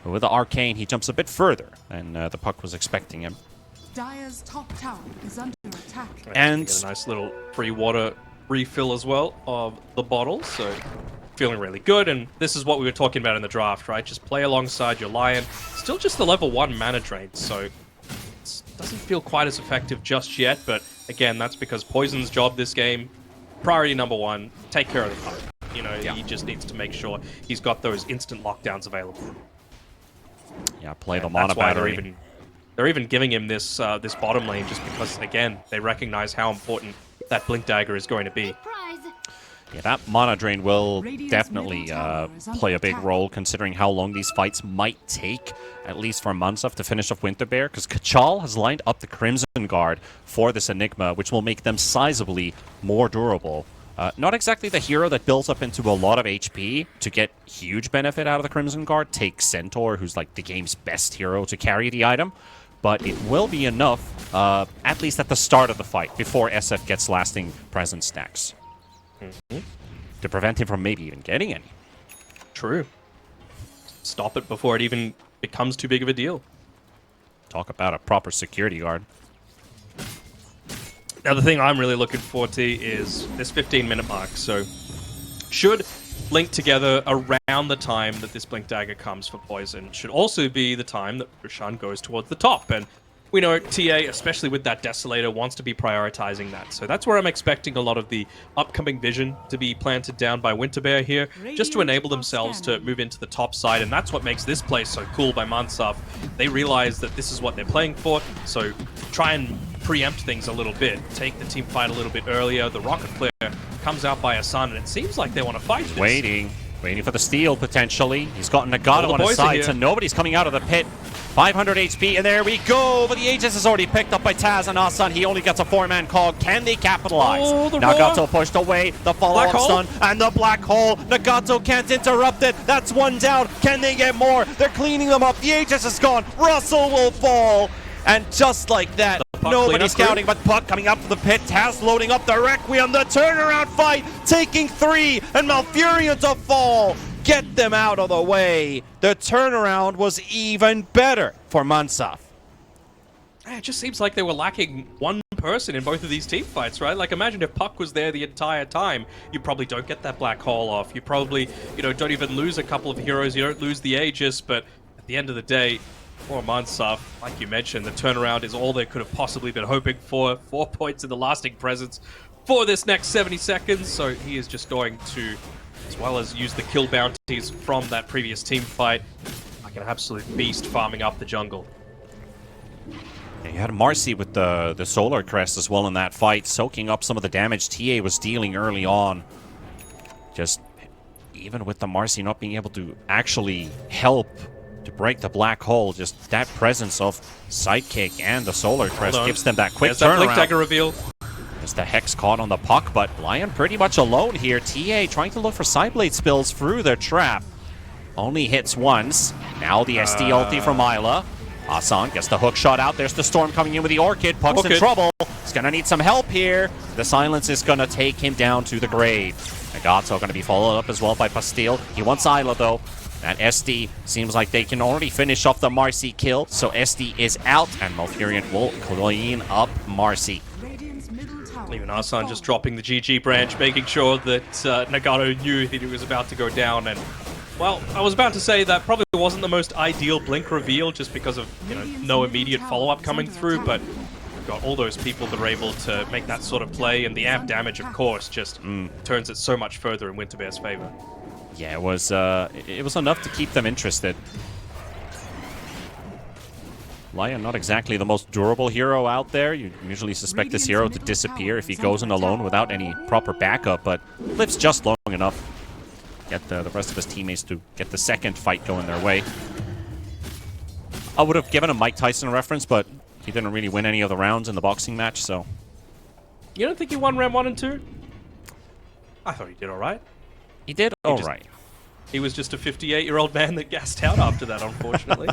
But with the Arcane, he jumps a bit further than the Puck was expecting him. Dire's top tower is under attack. And Get a nice little free water refill as well of the bottle, so feeling really good. And this is what we were talking about in the draft, right? Just play alongside your Lion. Still just the level 1 mana drain, so it doesn't feel quite as effective just yet. But again, that's because Poison's job this game, priority number 1, take care of the fight. You know, he just needs to make sure he's got those instant lockdowns available. yeah, play the And mana that's why battery. they're even giving him this this bottom lane just because, again, they recognize how important that Blink Dagger is going to be. Yeah, that mana drain will Radiant's definitely middle tower is under play a big attack. role, considering how long these fights might take, at least for Mansaf to finish off Winter Bear, because Kachal has lined up the Crimson Guard for this Enigma, which will make them sizably more durable. Not exactly the hero that builds up into a lot of HP to get huge benefit out of the Crimson Guard. Take Centaur, who's like the game's best hero to carry the item. But it will be enough, at least at the start of the fight, before SF gets lasting presence stacks. To prevent him from maybe even getting any. True. Stop it before it even becomes too big of a deal. Talk about a proper security guard. Now, Now, the thing I'm really looking forward to is this 15-minute mark. So, should blink together around the time that this Blink Dagger comes for Poison. Should also be the time that Roshan goes towards the top. And we know TA, especially with that Desolator, wants to be prioritizing that. So that's where I'm expecting a lot of the upcoming vision to be planted down by Winterbear here, just to enable themselves to move into the top side. And that's what makes this play so cool by Mansaf. They realize that this is what they're playing for, so try and preempt things a little bit. Take the team fight a little bit earlier. The Rocket Flare comes out by Hassan, and it seems like they want to fight this. Waiting for the steal, potentially. He's got Nagato on his side, so nobody's coming out of the pit. 500 HP, and there we go. But the Aegis is already picked up by Taz and Hassan. He only gets a 4-man cog. Can they capitalize? Oh, Nagato pushed away. The follow-up stun and the black hole. Nagato can't interrupt it. That's one down. Can they get more? They're cleaning them up. The Aegis is gone. Russell will fall. And just like that, nobody's scouting, but Puck coming up to the pit. Taz loading up the Requiem. The turnaround fight, taking 3, and Malfurion to fall. Get them out of the way. The turnaround was even better for Mansaf. It just seems like they were lacking one person in both of these team fights, right? Like, imagine if Puck was there the entire time. You probably don't get that black hole off. You probably, don't even lose a couple of heroes. You don't lose the Aegis, but at the end of the day, for Mansaf, like you mentioned, the turnaround is all they could have possibly been hoping for. 4 points in the lasting presence for this next 70 seconds. So he is just going to, as well as use the kill bounties from that previous team fight, like an absolute beast farming up the jungle. Yeah, you had Marcy with the Solar Crest as well in that fight, soaking up some of the damage TA was dealing early on. Just, even with the Marcy not being able to actually help to break the black hole, just that presence of Sidekick and the Solar Crest gives them that quick turnaround. That Blink Dagger reveal. As the Hex caught on the puck, but Lion pretty much alone here. TA trying to look for Sideblade spills through their trap. Only hits once. Now the SD ulti from Isla. Hassan gets the hook shot out. There's the Storm coming in with the Orchid. Puck's in trouble. He's going to need some help here. The silence is going to take him down to the grave. Nagato going to be followed up as well by Pastille. He wants Isla though. That SD seems like they can already finish off the Marcy kill, so SD is out, and Malfurion will clean up Marcy. Even Hassan just dropping the GG branch, making sure that Nagato knew that he was about to go down. And, well, I was about to say that probably wasn't the most ideal Blink reveal just because of no immediate follow-up coming through, but we've got all those people that are able to make that sort of play, and the amp damage, of course, just turns it so much further in Winterbear's favor. Yeah, it was enough to keep them interested. Lion not exactly the most durable hero out there. You usually suspect this hero to disappear if he goes in alone without any proper backup, but lives just long enough to get the rest of his teammates to get the second fight going their way. I would have given a Mike Tyson reference, but he didn't really win any of the rounds in the boxing match, so... You don't think he won round 1 and 2? I thought he did alright. He did alright. He was just a 58-year-old man that gassed out after that, unfortunately.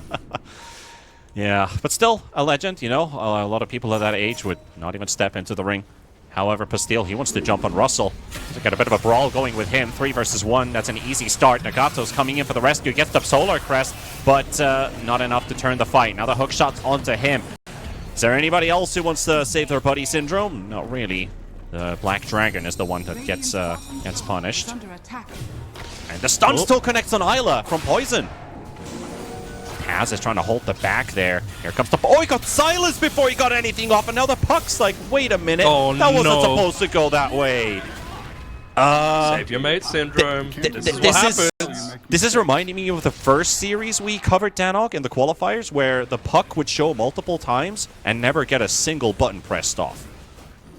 Yeah, but still a legend, A lot of people at that age would not even step into the ring. However, Pastille, he wants to jump on Russell. He's got a bit of a brawl going with him. 3 versus 1, that's an easy start. Nagato's coming in for the rescue, gets the Solar Crest, but not enough to turn the fight. Now the hook shot's onto him. Is there anybody else who wants to save their buddy Syndrome? Not really. The Black Dragon is the one that gets punished. And the stun still connects on Isla from Poison. Taz is trying to hold the back there. Here comes the... Oh, he got silenced before he got anything off, and now the puck's like, wait a minute. Oh, that wasn't supposed to go that way. Save your mate, Syndrome. This is what happens. This is reminding me of the first series we covered, Danog, in the qualifiers, where the puck would show multiple times and never get a single button pressed off.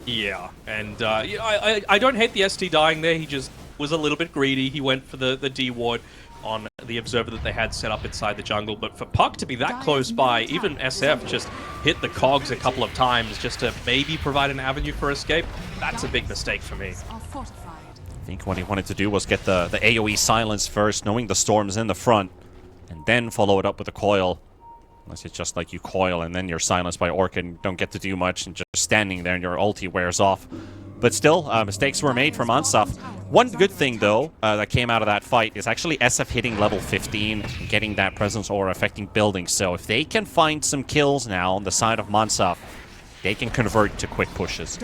Yeah, and I don't hate the ST dying there. He just was a little bit greedy. He went for the D ward on the observer that they had set up inside the jungle. But for Puck to be that close by, even SF just hit the cogs a couple of times just to maybe provide an avenue for escape, that's a big mistake for me. I think what he wanted to do was get the AoE silence first, knowing the storm's in the front, and then follow it up with a coil. Unless it's just like you coil and then you're silenced by Orchid and don't get to do much and just standing there and your ulti wears off. But still, mistakes were made from Mansaf. One good thing, though, that came out of that fight is actually SF hitting level 15 and getting that presence aura affecting buildings. So if they can find some kills now on the side of Mansaf, they can convert to quick pushes.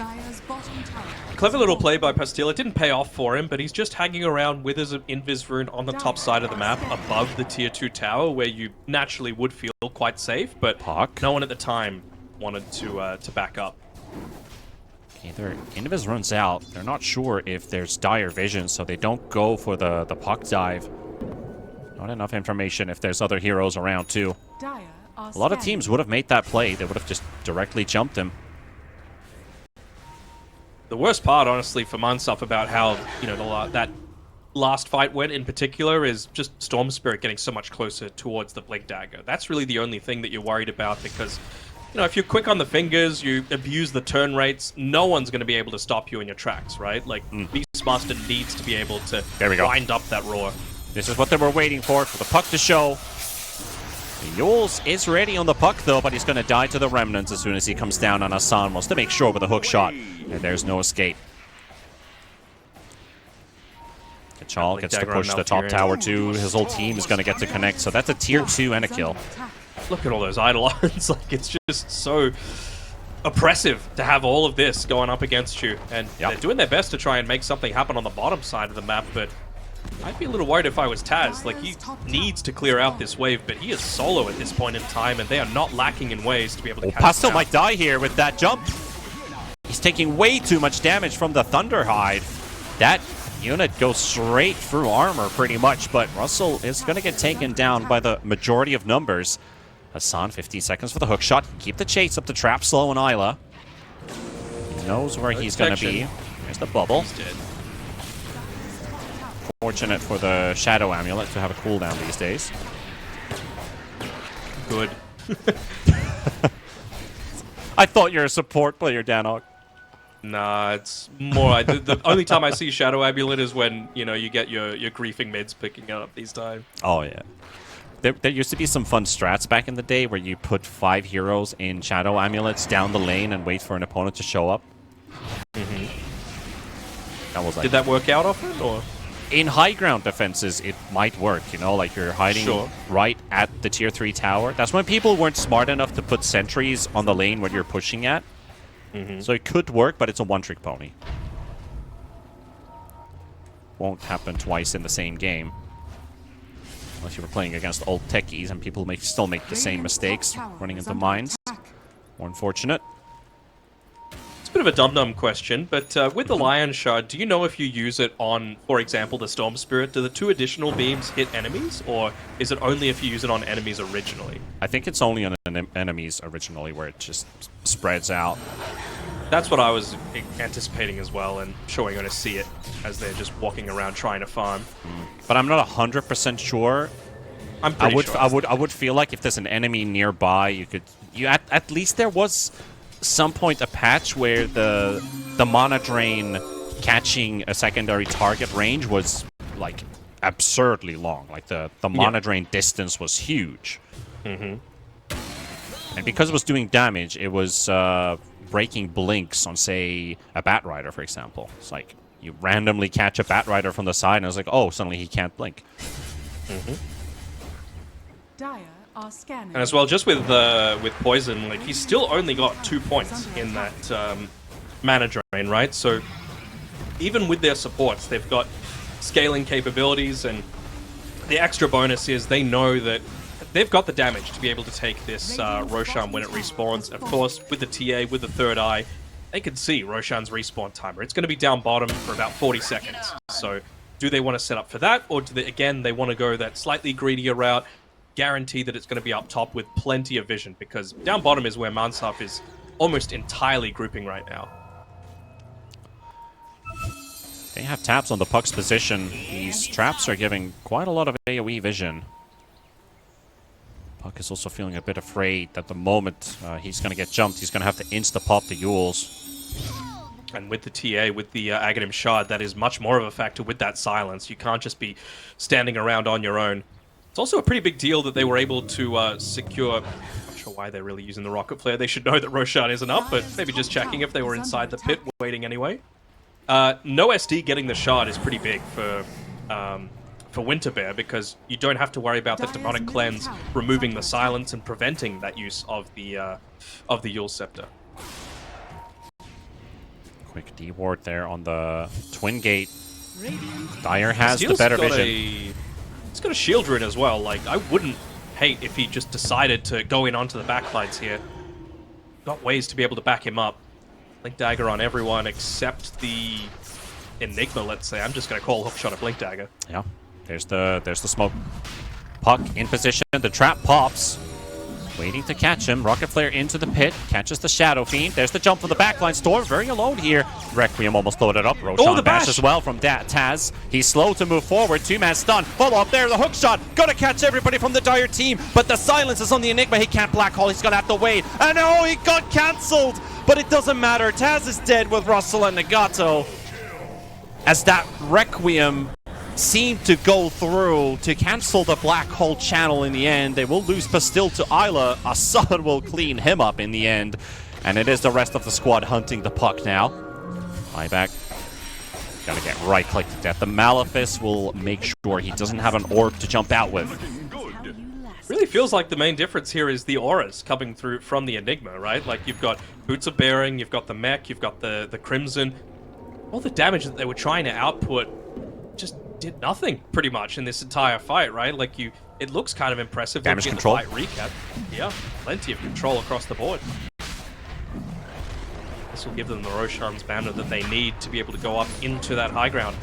clever little play by Pastil. It didn't pay off for him, but he's just hanging around with his Invis rune on the top side of the map, above the tier 2 tower, where you naturally would feel quite safe, but Puck. no one at the time wanted to back up. Okay, their Invis runs out. They're not sure if there's dire vision, so they don't go for the puck dive. Not enough information if there's other heroes around, too. A lot of teams would have made that play. They would have just directly jumped him. The worst part, honestly, for Mansaf about how, you know, that last fight went in particular is just Storm Spirit getting so much closer towards the Blink Dagger. That's really the only thing that you're worried about because, you know, if you're quick on the fingers, you abuse the turn rates, no one's going to be able to stop you in your tracks, right? Like, Beastmaster needs to be able to wind up that roar. This is what they were waiting for the puck to show. Yules is ready on the puck, though, but he's going to die to the Remnants as soon as he comes down on Hassan. Wants to make sure with a hook shot. And there's no escape. Kachal gets to push the top tower, too. His whole team is going to get to connect, so that's a tier 2 and a kill. Look at all those Eidolons. Like, it's just so oppressive to have all of this going up against you. And they're doing their best to try and make something happen on the bottom side of the map, but I'd be a little worried if I was Taz. Like, he needs to clear out this wave, but he is solo at this point in time, and they are not lacking in ways to be able to catch Pastil him out. might die here with that jump. He's taking way too much damage from the Thunderhide. That unit goes straight through armor pretty much, but Russell is going to get taken down by the majority of numbers. Hassan, 15 seconds for the hook shot. Keep the chase up the trap slow and Isla. He knows where he's going to be. There's the bubble. He's dead. Fortunate for the Shadow Amulet to have a cooldown these days. Good. I thought you were a support player, Danok. Nah, it's more... the only time I see Shadow Amulet is when, you know, you get your griefing mids picking up these times. Oh, yeah. There used to be some fun strats back in the day where you put 5 heroes in Shadow Amulets down the lane and wait for an opponent to show up. That was like... Did that work out often, or...? In high ground defenses, it might work, you know, like you're hiding right at the tier 3 tower. That's when people weren't smart enough to put sentries on the lane where you're pushing at. So it could work, but it's a one-trick pony. Won't happen twice in the same game. Unless you were playing against old techies, and people still make the same mistakes running into mines. More unfortunate. It's a bit of a dum-dum question, but with the Lion Shard, do you know if you use it on, for example, the Storm Spirit, do the 2 additional beams hit enemies, or is it only if you use it on enemies originally? I think it's only on enemies originally where it just spreads out. That's what I was anticipating as well, and sure we're going to see it as they're just walking around trying to farm. But I'm not 100% sure. I'm pretty sure. I would feel like if there's an enemy nearby, you could... At least there was some point a patch where the mana drain catching a secondary target range was like absurdly long. Like the mana drain distance was huge. And because it was doing damage, it was breaking blinks on, say, a Batrider, for example. It's like you randomly catch a Batrider from the side, and it's like, oh, suddenly he can't blink. And as well, just with Poison, like, he's still only got 2 points in that mana drain, right? So even with their supports, they've got scaling capabilities, and the extra bonus is they know that they've got the damage to be able to take this Roshan when it respawns. Of course, with the TA, with the third eye, they can see Roshan's respawn timer. It's going to be down bottom for about 40 seconds. So do they want to set up for that, or do they, again, they want to go that slightly greedier route, guarantee that it's going to be up top with plenty of vision, because down bottom is where Mansaf is almost entirely grouping right now. They have taps on the puck's position. These traps are giving quite a lot of AoE vision. Puck is also feeling a bit afraid that the moment he's going to get jumped, he's going to have to insta-pop the Yules. And with the TA, with the Aghanim Shard, that is much more of a factor with that silence. You can't just be standing around on your own. It's also a pretty big deal that they were able to secure... I'm not sure why they're really using the Rocket Flare. They should know that Roshan isn't up, but maybe just checking if they were inside the pit waiting anyway. No SD getting the Shard is pretty big for Winter Bear, because you don't have to worry about the Demonic Cleanse removing the silence and preventing that use of the Yule Scepter. Quick D-ward there on the Twin Gate. Radiant Dire has the Steel's better got vision. He's got a shield rune as well. Like, I wouldn't hate if he just decided to go in onto the backlines here. Got ways to be able to back him up. Blink Dagger on everyone except the Enigma, let's say. I'm just going to call Hookshot a Blink Dagger. Yeah, there's the smoke. Puck in position. The trap pops. Waiting to catch him. Rocket Flare into the pit. Catches the Shadow Fiend. There's the jump from the backline. Storm very alone here. Requiem almost loaded up. Roshan the bash bash as well from Taz. He's slow to move forward. Two-man stun. Follow up there. The hook shot. Gonna catch everybody from the Dire team. But the silence is on the Enigma. He can't black hole. He's gonna have to wait. And oh, he got cancelled. But it doesn't matter. Taz is dead with Russell and Nagato. As that Requiem seemed to go through to cancel the black hole channel in the end. They will lose Pastille to Isla. Assad will clean him up in the end. And it is the rest of the squad hunting the puck now. Buyback. Gotta get right-clicked to death. The Malefice will make sure he doesn't have an orb to jump out with. Really feels like the main difference here is the auras coming through from the Enigma, right? Like, you've got Boots of Bearing, you've got the mech, you've got the Crimson. All the damage that they were trying to output just did nothing, pretty much, in this entire fight, right? Like, it looks kind of impressive. Damage looking control. at the fight recap. Yeah, plenty of control across the board. This will give them the Roshan's banner that they need to be able to go up into that high ground.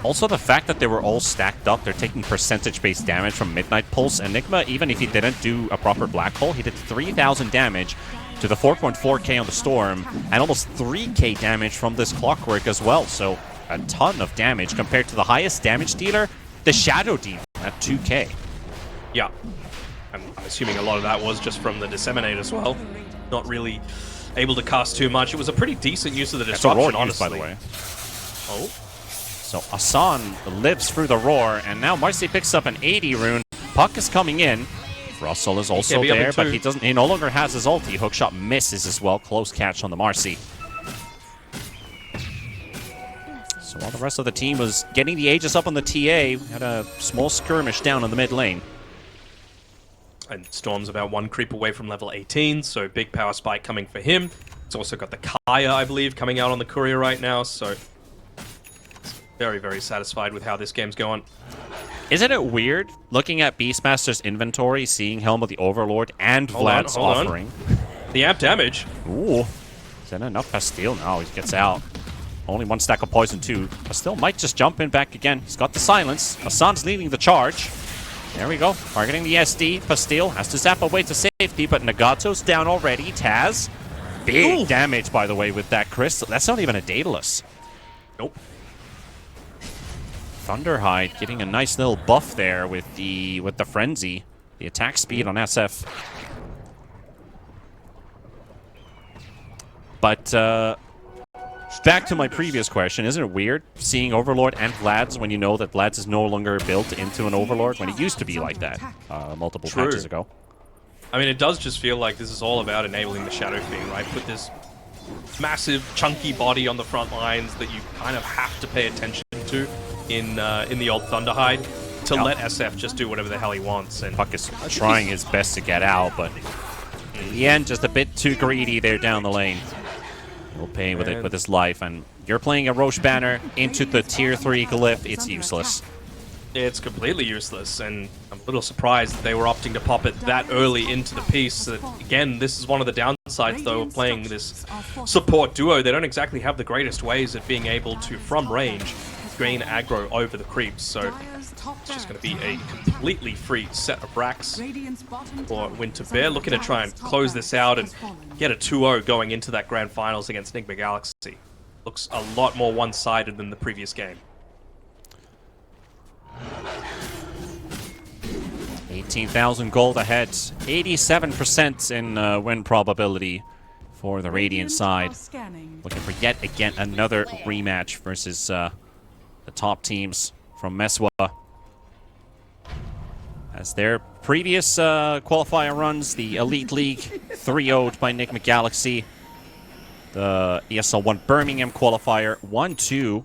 Also, the fact that they were all stacked up, they're taking percentage-based damage from Midnight Pulse. Enigma, even if he didn't do a proper black hole, he did 3,000 damage to the 4.4k on the Storm, and almost 3k damage from this Clockwork as well. So a ton of damage compared to the highest damage dealer, the Shadow Demon, at 2k. Yeah. I'm assuming a lot of that was just from the Disseminate as well. Not really able to cast too much. It was a pretty decent use of the That's a Disruption, roar use, honestly. by the way. Oh. So Asan lives through the roar, and now Marcy picks up an 80 rune. Puck is coming in. Russell is also be up in there, but two. he no longer has his ulti. Hookshot misses as well. Close catch on the Marcy. So while the rest of the team was getting the Aegis up on the TA, we had a small skirmish down in the mid lane. And Storm's about one creep away from level 18, so big power spike coming for him. It's also got the Kaya, I believe, coming out on the courier right now, so very, very satisfied with how this game's going. Isn't it weird looking at Beastmaster's inventory, seeing Helm of the Overlord and Vlad's hold on. offering? The amp damage. Ooh. Is that enough Pastille? No, he gets out. Only one stack of poison too. Pastille might just jump in back again. He's got the silence. Hassan's leading the charge. There we go. Targeting the SD. Pastille has to zap away to safety, but Nagato's down already. Taz. Big damage, by the way, with that crystal. That's not even a Daedalus. Nope. Thunderhide getting a nice little buff there with the frenzy. The attack speed on SF. But back to my previous question, isn't it weird seeing Overlord and Vlad's when you know that Vlad's is no longer built into an Overlord when it used to be like that multiple True. patches ago? I mean, it does just feel like this is all about enabling the Shadow Fiend, right? Put this massive, chunky body on the front lines that you kind of have to pay attention to in the old Thunderhide to let SF just do whatever the hell he wants. And Puck is trying his best to get out, but in the end, just a bit too greedy there down the lane. He'll pay with it with his life, and you're playing a Roche banner into the tier 3 glyph. It's useless. it's completely useless, and I'm a little surprised that they were opting to pop it that early into the piece. That, again, this is one of the downsides, though, of playing this support duo. They don't exactly have the greatest ways of being able to, from range, gain aggro over the creeps, so it's just going to be a completely free set of racks for Winter Bear, looking to try and close this out and get a 2-0 going into that grand finals against Enigma Galaxy. Looks a lot more one-sided than the previous game. 18,000 gold ahead, 87% in win probability for the Radiant side. Looking for yet again another rematch versus the top teams from MESWA. As their previous qualifier runs, the Elite League 3-0'd by Enigma Galaxy. The ESL One Birmingham qualifier 1-2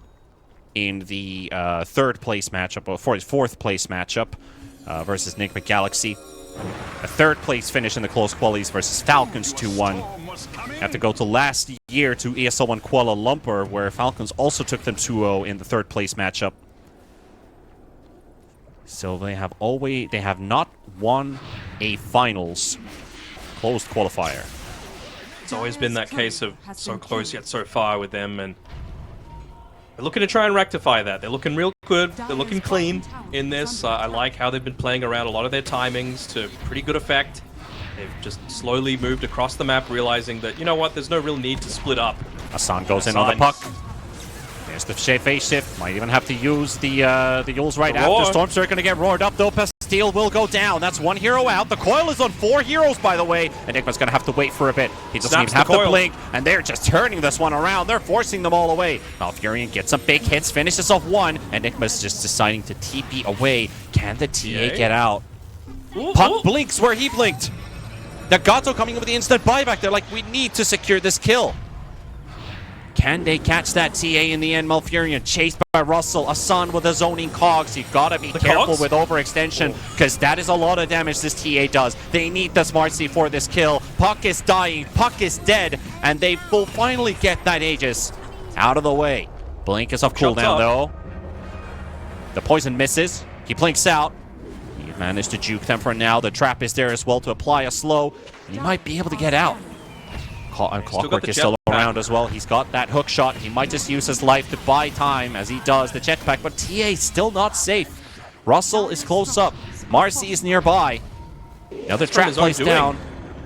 in the third place matchup, or fourth place matchup versus Enigma Galaxy. A third place finish in the close qualies versus Falcons 2-1. Have to go to last year to ESL One Kuala Lumpur, where Falcons also took them 2-0 in the third place matchup. So they have not won a finals closed qualifier. It's always been that case of so close yet so far with them, and they're looking to try and rectify that. They're looking real good. They're looking clean in this. I like how they've been playing around a lot of their timings to pretty good effect. They've just slowly moved across the map, realizing that, you know what, there's no real need to split up. Hassan goes in on the puck. There's the phase shift. Might even have to use the Yules right after. Storm's are going to get roared up, though. Pastille will go down. That's one hero out. The coil is on 4 heroes, by the way. Enigma's going to have to wait for a bit. He doesn't even have to blink, and they're just turning this one around. They're forcing them all away. Malfurion gets some big hits, finishes off one. Enigma's just deciding to TP away. Can the TA get out? Puck blinks where he blinked. Nagato coming in with the instant buyback. They're like, we need to secure this kill. Can they catch that TA in the end? Malfurion chased by Russell. Hassan with the zoning cogs. You gotta be careful with overextension, because that is a lot of damage this TA does. They need the Smart C for this kill. Puck is dying. Puck is dead. And they will finally get that Aegis out of the way. Blink is off cooldown, though. The poison misses. He blinks out. He managed to juke them for now. The trap is there as well to apply a slow. He might be able to get out. Clockwork is still around as well. He's got that hook shot. He might just use his life to buy time as he does the jetpack, but TA still not safe. Russell is close up. Marcy is nearby. Another trap placed down.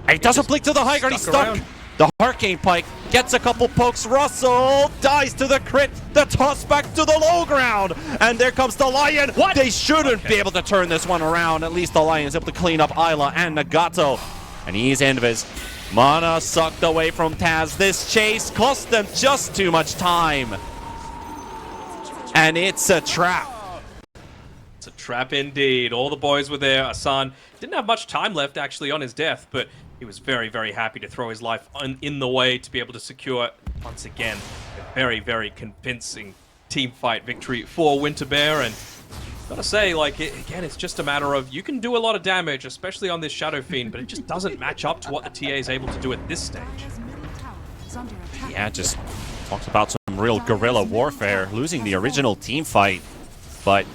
And he doesn't blink to the high guard. He's stuck. The Hurricane Pike gets a couple pokes. Russell dies to the crit. The toss back to the low ground. And there comes the Lion. What? They shouldn't be able to turn this one around. At least the Lion is able to clean up Isla and Nagato. And he's Invis. Mana sucked away from Taz. This chase cost them just too much time. And it's a trap. It's a trap indeed. All the boys were there. Hassan didn't have much time left actually on his death, but he was very, very happy to throw his life in the way to be able to secure, once again, a very, very convincing team fight victory for Winter Bear. And gotta say, like, again, it's just a matter of, you can do a lot of damage, especially on this Shadow Fiend, but it just doesn't match up to what the TA is able to do at this stage. Yeah, just talks about some real guerrilla warfare, losing the original team fight, but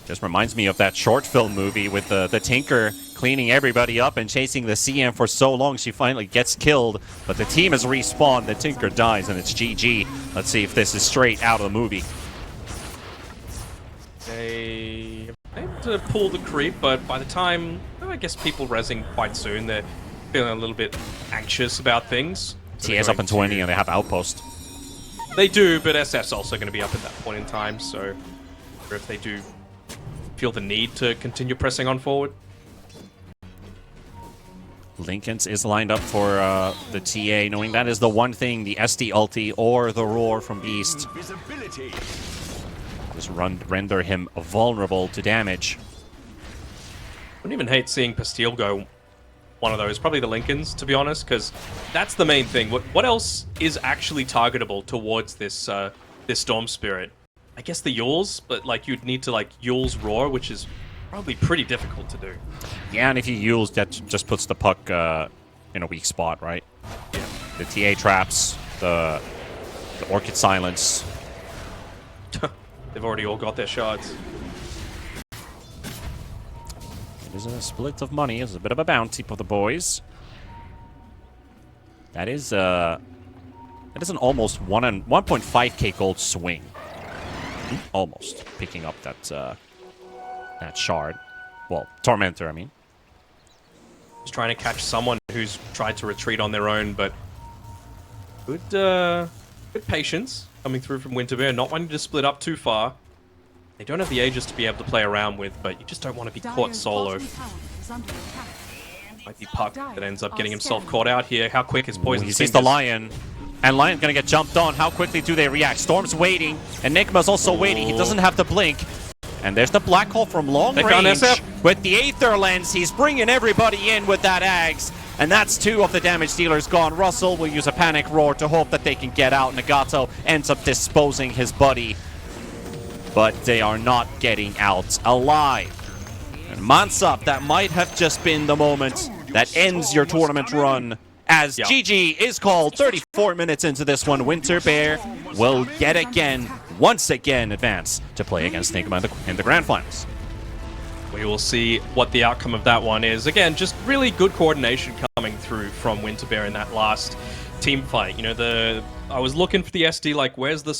just reminds me of that short film movie with the Tinker cleaning everybody up and chasing the CM for so long she finally gets killed, but the team has respawned, the Tinker dies, and it's GG. Let's see if this is straight out of the movie. They able to pull the creep, but by the time, I guess people rezzing quite soon, they're feeling a little bit anxious about things. So TA's up in 20 and they have Outpost. They do, but SF's also going to be up at that point in time, so if they do feel the need to continue pressing on forward. Lincolns is lined up for the TA, knowing that is the one thing, the SD ulti or the roar from Beast. Just render him vulnerable to damage. I wouldn't even hate seeing Pastille go one of those, probably the Lincolns, to be honest, because that's the main thing. What else is actually targetable towards this this Storm Spirit? I guess the Yules, but like you'd need to like Yules Roar, which is probably pretty difficult to do. Yeah, and if you Yules, that just puts the puck in a weak spot, right? Yeah. The TA traps, the Orchid Silence. They've already all got their shards. It is a split of money. It's a bit of a bounty for the boys. That is an almost 1.5k gold swing. Almost picking up that shard. Well, Tormentor, I mean. Just trying to catch someone who's tried to retreat on their own, but good patience coming through from Winter Bear, not wanting to split up too far. They don't have the Aegis to be able to play around with, but you just don't want to be caught solo. Might be Puck that ends up getting himself caught out here. How quick is Poison? He sees the Lion, and Lion's gonna get jumped on. How quickly do they react? Storm's waiting, Enigma's also waiting. He doesn't have to blink. And there's the Black Hole from long range. With the Aether Lens, he's bringing everybody in with that Ags. And that's 2 of the damage dealers gone. Russell will use a Panic Roar to hope that they can get out. Nagato ends up disposing his buddy. But they are not getting out alive. And Mansaf, that might have just been the moment that ends your tournament run. as Yeah. GG is called 34 minutes into this one. Winter Bear will once again advance to play against Nigma in the grand finals. We will see what the outcome of that one is. Again, just really good coordination coming through from Winter Bear in that last team fight. You know, I was looking for the SD, like, where's the